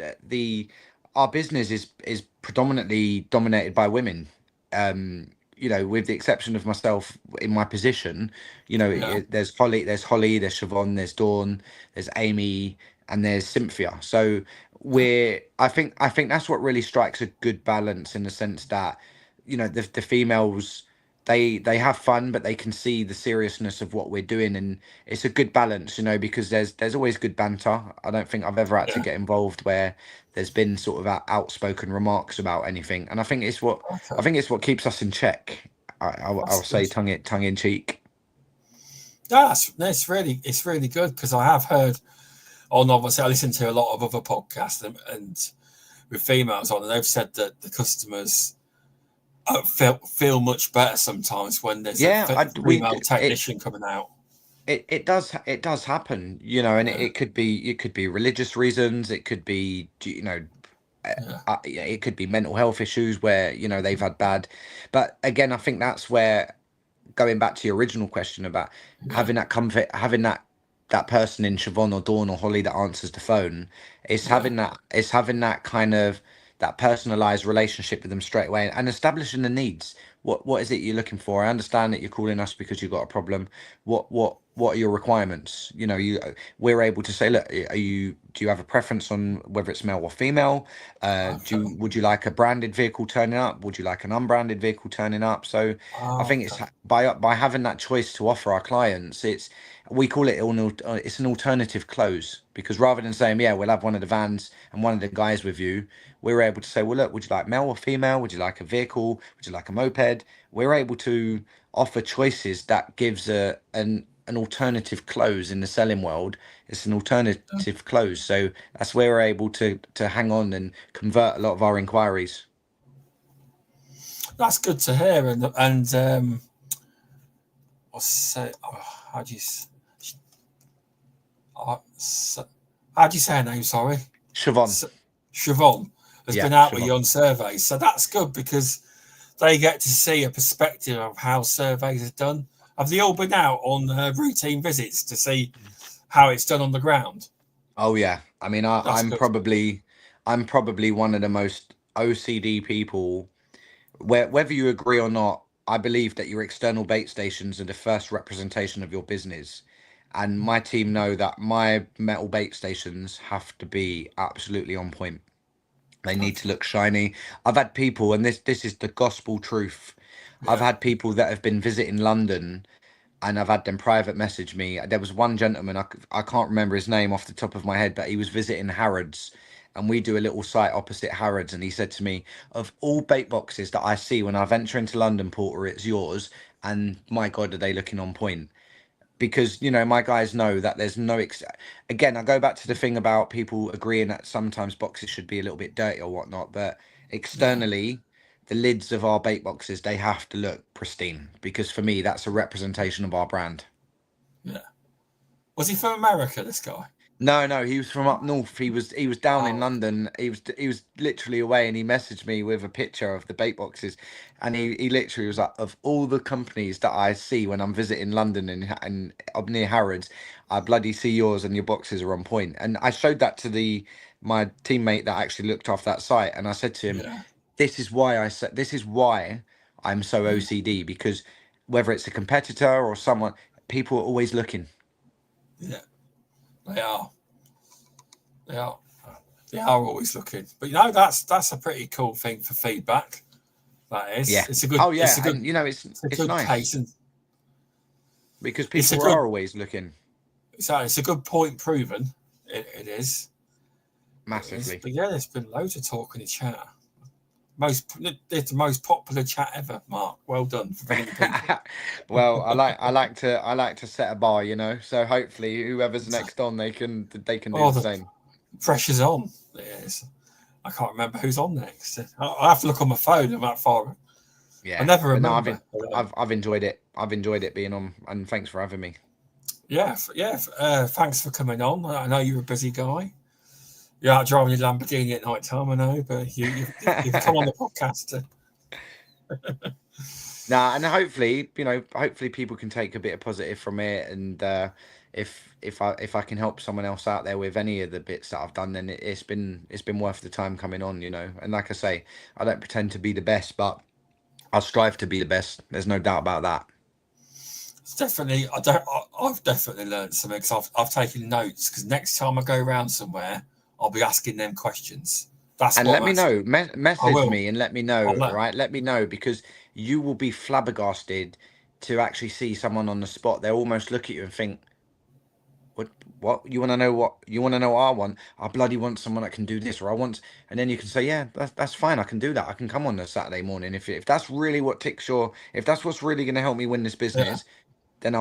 our business is predominantly dominated by women. With the exception of myself in my position, Yeah. there's Holly, there's Siobhan, there's Dawn, there's Amy, and there's Cynthia. So Yeah. I think that's what really strikes a good balance, in the sense that, the females, they have fun, but they can see the seriousness of what we're doing, and it's a good balance, because there's always good banter. I don't think I've ever had to Yeah. get involved where there's been sort of outspoken remarks about anything, and I Okay. think it's what keeps us in check. I'll That's say, good. tongue in cheek. That's it's really good, because I have heard on, obviously I listen to a lot of other podcasts, and with females on, and they've said that the customers feel much better sometimes when there's a Yeah, female technician coming out. it does happen, and Yeah. it could be religious reasons, it could be, Yeah. it could be mental health issues where, they've had bad. But again, I think that's where, going back to your original question about Yeah. having that comfort, having that person in Siobhan or Dawn or Holly that answers the phone, Yeah. it's having that kind of, that personalized relationship with them straight away, and establishing the needs. What is it you're looking for? I understand that you're calling us because you've got a problem. What are your requirements? We're able to say, look, do you have a preference on whether it's male or female? Okay. Would you like a branded vehicle turning up? Would you like an unbranded vehicle turning up? So I think it's Okay. by having that choice to offer our clients, we call it it's an alternative close, because rather than saying, yeah, we'll have one of the vans and one of the guys with you, we're able to say, well, look, would you like male or female? Would you like a vehicle? Would you like a moped? We're able to offer choices that gives an alternative close in the selling world. It's an alternative close, so that's where we're able to hang on and convert a lot of our inquiries. That's good to hear. And what's say? Oh, how do you oh, how do you say her name? Sorry, Siobhan. Siobhan has Yeah, been out with Siobhan. you on surveys, so that's good, because they get to see a perspective of how surveys are done. Have they all been out on routine visits to see how it's done on the ground? Oh yeah. I mean, That's good. I'm probably one of the most OCD people. Whether you agree or not, I believe that your external bait stations are the first representation of your business. And my team know that my metal bait stations have to be absolutely on point. They need to Okay. look shiny. I've had people, and this is the gospel truth. I've Yeah. had people that have been visiting London, and I've had them private message me. There was one gentleman, I can't remember his name off the top of my head, but he was visiting Harrods, and we do a little site opposite Harrods, and he said to me, of all bait boxes that I see when I venture into London, Porter, it's yours, and my God, are they looking on point? Because, my guys know that there's no again, I go back to the thing about people agreeing that sometimes boxes should be a little bit dirty or whatnot, but Yeah. externally, the lids of our bait boxes, they have to look pristine, because for me, that's a representation of our brand. Yeah. Was he from America, this guy? No, he was from up north. He was down in Oh, London. He was literally away, and he messaged me with a picture of the bait boxes, and he literally was like, of all the companies that I see when I'm visiting London and up near Harrods, I bloody see yours, and your boxes are on point. And I showed that to my teammate that actually looked after that site, and I said to him, yeah. this is why I'm so OCD, because whether it's a competitor or someone, people are always looking. Yeah. They are. They are. They are always looking. But that's a pretty cool thing for feedback. That is. Yeah. Oh It's a yeah, good and it's case, nice and because it's a people good are always looking. it's a good point proven. It is. massively. But yeah, there's been loads of talk in the chat. It's the most popular chat ever, Mark. Well done for bringing the people. Well, I like to set a bar, you know. So hopefully, whoever's next on, they can do the same. Pressure's on. Yes. I can't remember who's on next. I have to look on my phone. I'm that far. Yeah, I never but no, remember. I've enjoyed it. I've enjoyed it being on, and thanks for having me. Yeah. Thanks for coming on. I know you're a busy guy. You're out driving your Lamborghini at night time, I know, but you've come on the podcast. Nah, and hopefully, hopefully people can take a bit of positive from it, and if I can help someone else out there with any of the bits that I've done, then it's been worth the time coming on, you know. And like I say, I don't pretend to be the best, but I'll strive to be the best. There's no doubt about that. It's definitely, I've definitely learned something because I've taken notes. Because next time I go around somewhere, I'll be asking them questions. And let me know, message me and let me know, right? Let me know, because you will be flabbergasted to actually see someone on the spot. They'll almost look at you and think, what you want to know? What you want to know? I want. I bloody want someone that can do this, or I want. And then you can say, yeah, that's fine. I can do that. I can come on a Saturday morning if that's really what ticks your. If that's what's really going to help me win this business, then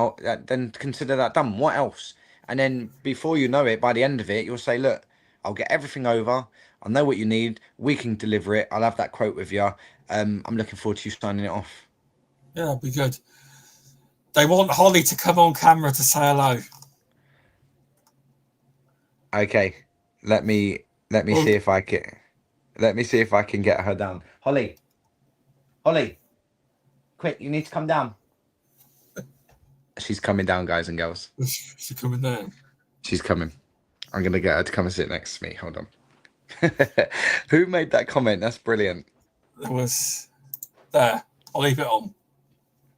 then consider that done. What else? And then before you know it, by the end of it, you'll say, look, I'll get everything over. I know what you need. We can deliver it. I'll have that quote with you. I'm looking forward to you signing it off. Yeah, that'll be good. They want Holly to come on camera to say hello. Okay, let me see if I can. Let me see if I can get her down. Holly, quick! You need to come down. She's coming down, guys and girls. She's coming down. She's coming. I'm gonna get her to come and sit next to me. Hold on. Who made that comment? That's brilliant. It was there. I'll leave it on.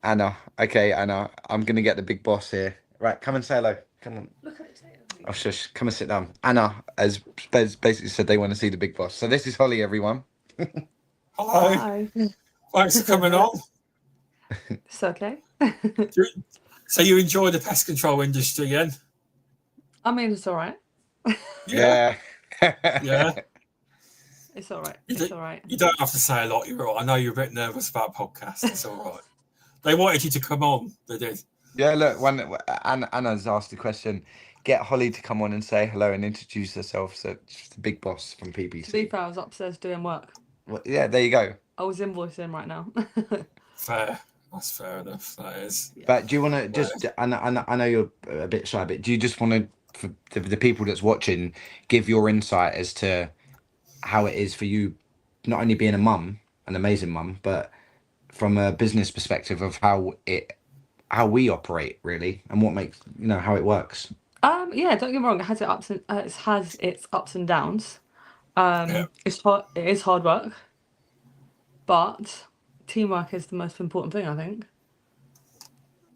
Anna. Okay, Anna. I'm gonna get the big boss here. Right, come and say hello. Come on. Look at it. Oh, shush. Come and sit down. Anna has basically said they want to see the big boss. So this is Holly, everyone. Hello. Hi. Thanks for coming on. It's okay. So you enjoy the pest control industry, then? I mean, it's all right. Yeah. Yeah. It's all right. You all right. You don't have to say a lot. You're all right. I know you're a bit nervous about podcasts. It's all right. They wanted you to come on. They did. Yeah, look, Anna's asked the question. Get Holly to come on and say hello and introduce herself. So she's the big boss from PPC. To be fair, I was upstairs doing work. Well, yeah, there you go. I was invoicing right now. Fair. That's fair enough. That is. But do you want to just? I know you're a bit shy, but do you just want to, for the people that's watching, give your insight as to how it is for you, not only being a mum, an amazing mum, but from a business perspective of how we operate really, and what makes how it works. Yeah, don't get me wrong. It has its ups and downs. Yeah. It's hard. It is hard work, but teamwork is the most important thing, I think.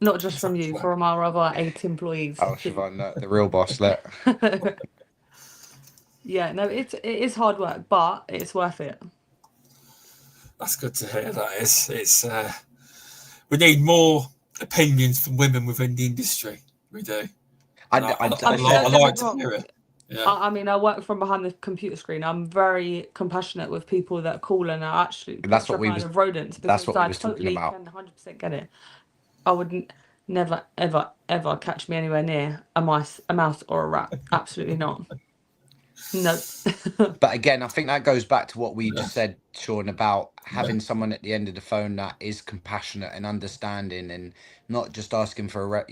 Not just from you, from our other 8 employees. Oh, Siobhan, the real boss. Look. Yeah, no, it is hard work, but it's worth it. That's good to hear. That is. It's. We need more opinions from women within the industry. We do. I like to hear it. Yeah. I mean, I work from behind the computer screen. I'm very compassionate with people that call and are actually that's what we was rodents. That's what I we was totally talking about. can 100% get it. I would never, ever, ever catch me anywhere near a mouse or a rat. Absolutely not. No. But again, I think that goes back to what we just said, Shaun, about having someone at the end of the phone that is compassionate and understanding, and not just asking for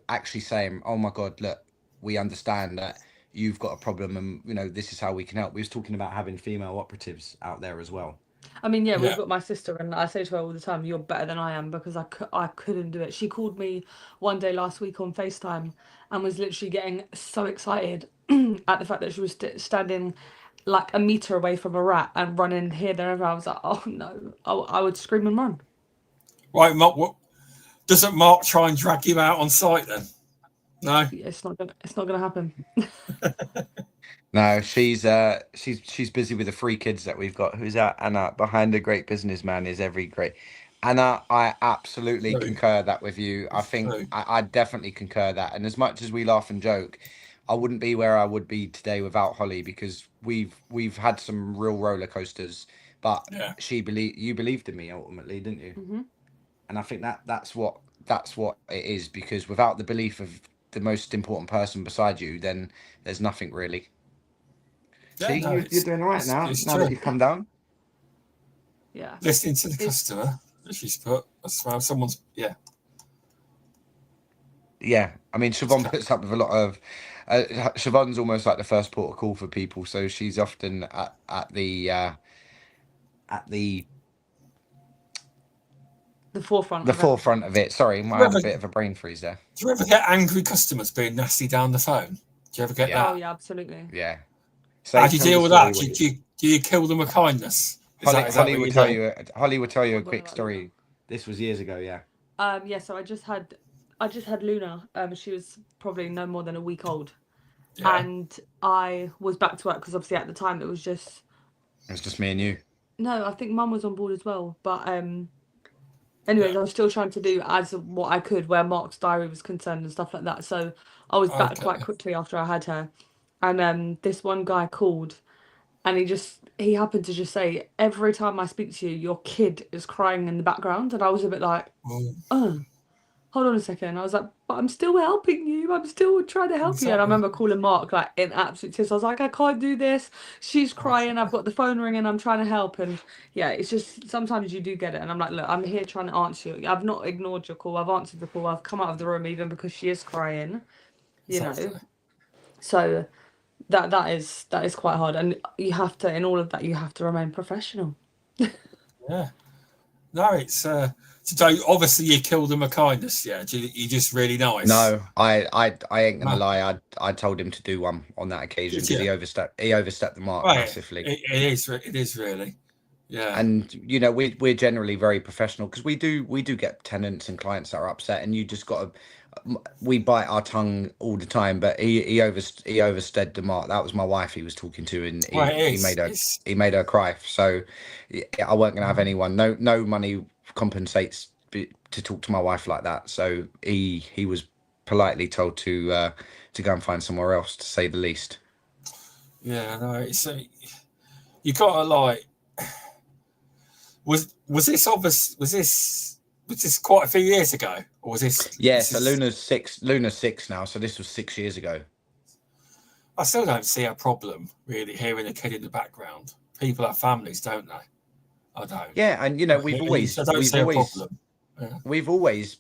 actually saying, "Oh my God, look, we understand that you've got a problem, and this is how we can help." We was talking about having female operatives out there as well. I mean, yeah, we've got my sister, and I say to her all the time, "You're better than I am," because I couldn't do it. She called me one day last week on FaceTime and was literally getting so excited at the fact that she was standing like a meter away from a rat and running here, there, and I was like, "Oh no!" I would scream and run. Right, Mark. Doesn't Mark try and drag you out on site then? No, it's not gonna happen. No, she's busy with the 3 kids that we've got. Who's that? Anna. Behind a great businessman is every great. Anna, I absolutely concur that with you. I think I definitely concur that. And as much as we laugh and joke, I wouldn't be where I would be today without Holly, because we've had some real roller coasters, but Yeah. you believed in me ultimately, didn't you? Mm-hmm. And I think that's what it is, because without the belief of the most important person beside you, then there's nothing really. Yeah, See, no, you're doing all right it's now true. that you've come down. Yeah. Listening to the It's- customer, as she's put, that's why someone's, yeah. Yeah, I mean, Siobhan puts up with a lot of. Siobhan's almost like the first port of call for people, so she's often at the forefront of it. forefront of it. Sorry, I had a bit of a brain freeze there. Do you ever get angry customers being nasty down the phone? Do you ever get Yeah. that? Oh yeah, absolutely. Yeah. How do you Tell the deal with story, that? will Do you? you kill them with kindness? Is that Holly what will you tell do? you. Holly will tell you a What quick about story. Luna? This was years ago. Yeah. Yeah, so I just had Luna. She was probably no more than a week old. Yeah. And I was back to work because obviously at the time it was just me and you. No, I think Mum was on board as well. But anyways, I was still trying to do as what I could where Mark's diary was concerned and stuff like that. So I was back quite quickly after I had her. And this one guy called and he happened to just say, every time I speak to you, your kid is crying in the background. And I was a bit like, hold on a second. I was like, but I'm still helping you. I'm still trying to help you. And I remember calling Mark like in absolute tears. I was like, I can't do this. She's crying. I've got the phone ringing. I'm trying to help. And yeah, it's just sometimes you do get it. And I'm like, look, I'm here trying to answer you. I've not ignored your call. I've answered the call. I've come out of the room even because she is crying. You know. So that is quite hard. And you have to, in all of that, you have to remain professional. Yeah. No, it's so obviously you killed them with kindness. Yeah, you just really nice. No, I ain't gonna lie. I told him to do one on that occasion because he overstepped the mark massively. It is really. Yeah. And you know, we're generally very professional because we do get tenants and clients that are upset, and you just got to. We bite our tongue all the time, but he overstepped the mark. That was my wife he was talking to, and he made her cry. So I weren't gonna have anyone. No money compensates to talk to my wife like that. So he was politely told to go and find somewhere else, to say the least. Yeah, no, it's you gotta like. Was this obvious? Was this quite a few years ago, or was this? Yeah, so Luna's 6 now, so this was 6 years ago. I still don't see a problem really hearing a kid in the background. People have families, don't they? I don't. Yeah, and you know we've always we've always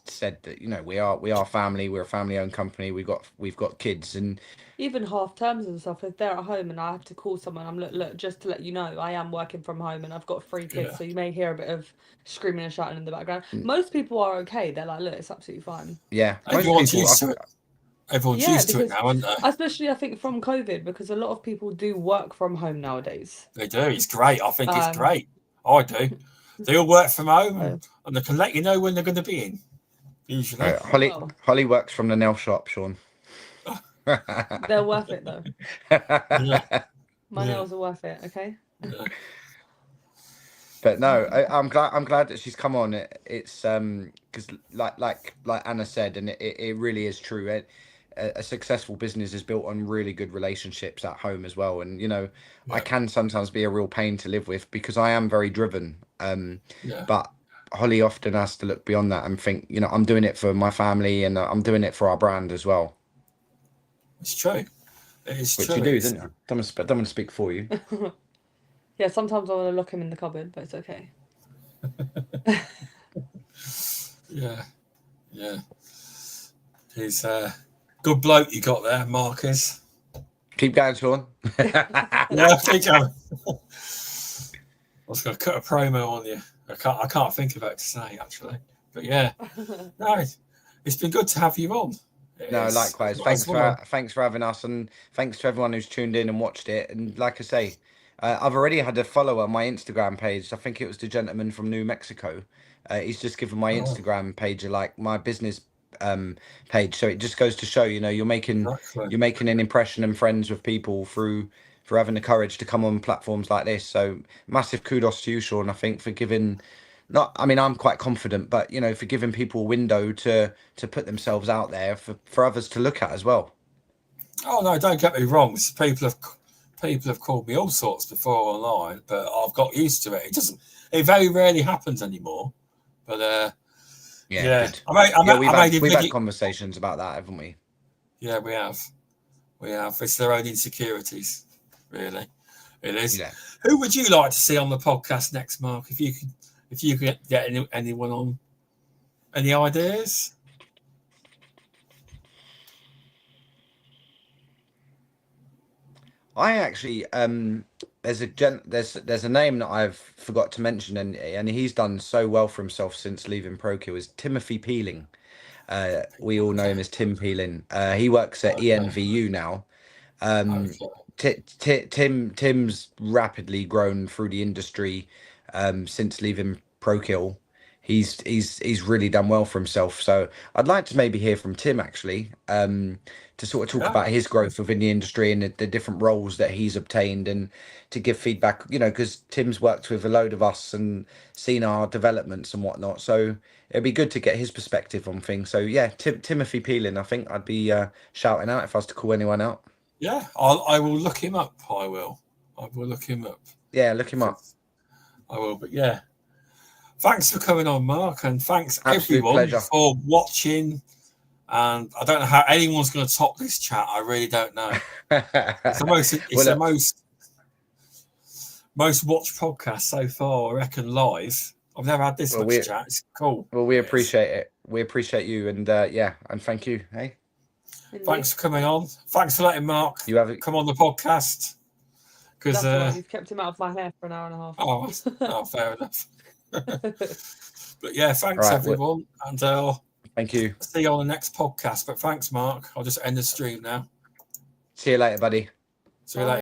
said that, you know, we are family. We're a family-owned company. We've got kids, and even half terms and stuff. If they're at home and I have to call someone, I'm look just to let you know, I am working from home and I've got 3 kids, so you may hear a bit of screaming and shouting in the background. Most people are okay. They're like, look, it's absolutely fine. Yeah, everyone's used to it. Everyone's used to it now, aren't they? Especially, I think, from COVID, because a lot of people do work from home nowadays. They do. It's great. I think it's great. I do. They all work from home, and they can let you know when they're going to be in. Usually, Holly works from the nail shop, Shaun. They're worth it though. My nails are worth it. Okay. But no, I'm glad that she's come on. It's because like Anna said, and it really is true. A successful business is built on really good relationships at home as well. And you know, I can sometimes be a real pain to live with because I am very driven. But Holly often has to look beyond that and think, you know, I'm doing it for my family and I'm doing it for our brand as well. It's true. It's Which true. you do, don't you? Don't want to speak for you. Yeah, sometimes I want to lock him in the cupboard, but it's okay. Yeah. He's a good bloke you got there, Marcus. Keep going, Shaun. Yeah, keep going. I was going to cut a promo on you. I can't think of it to say, actually. But yeah. No, it's been good to have you on. No, likewise. Thanks for having us, and thanks to everyone who's tuned in and watched it. And like I say, I've already had a follower on my Instagram page. I think it was the gentleman from New Mexico. He's just given my Instagram page my business page. So it just goes to show, you know, you're making an impression and friends with people for having the courage to come on platforms like this. So massive kudos to you, Shaun, I think, for giving not, I mean, I'm quite confident, but you know, for giving people a window to put themselves out there for others to look at as well. Oh no, don't get me wrong. People have called me all sorts before online, but I've got used to it. It very rarely happens anymore. But yeah, Good. I made a We've had video. conversations about that, haven't we? Yeah, we have. It's their own insecurities, really. It is. Yeah. Who would you like to see on the podcast next, Mark? If you could get anyone on, any ideas? I actually there's a name that I've forgot to mention, and he's done so well for himself since leaving Prokill, is Timothy Peeling. We all know him as Tim Peeling. He works at ENVU now. Tim's rapidly grown through the industry since leaving Prokill. He's really done well for himself. So I'd like to maybe hear from Tim actually, to sort of talk about his growth within the industry and the different roles that he's obtained, and to give feedback, you know, because Tim's worked with a load of us and seen our developments and whatnot. So it'd be good to get his perspective on things. So yeah, Timothy Peeling, I think I'd be shouting out if I was to call anyone out. Yeah, I will look him up. I will look him up. Yeah, look him up. I will, but yeah. Thanks for coming on, Mark, and thanks Absolute everyone pleasure. for watching. And I don't know how anyone's going to top this chat. I really don't know. It's the most watched podcast so far, I reckon, live. I've never had this much chat. It's cool. Well, we appreciate it. We appreciate you, and and thank you. Hey, thanks for coming on. Thanks for letting Mark come on the podcast. Because you've kept him out of my hair for an hour and a half. Oh, fair enough. But yeah, thanks everyone, and thank you. See you on the next podcast. But thanks, Mark. I'll just end the stream now. See you later, buddy. See you later.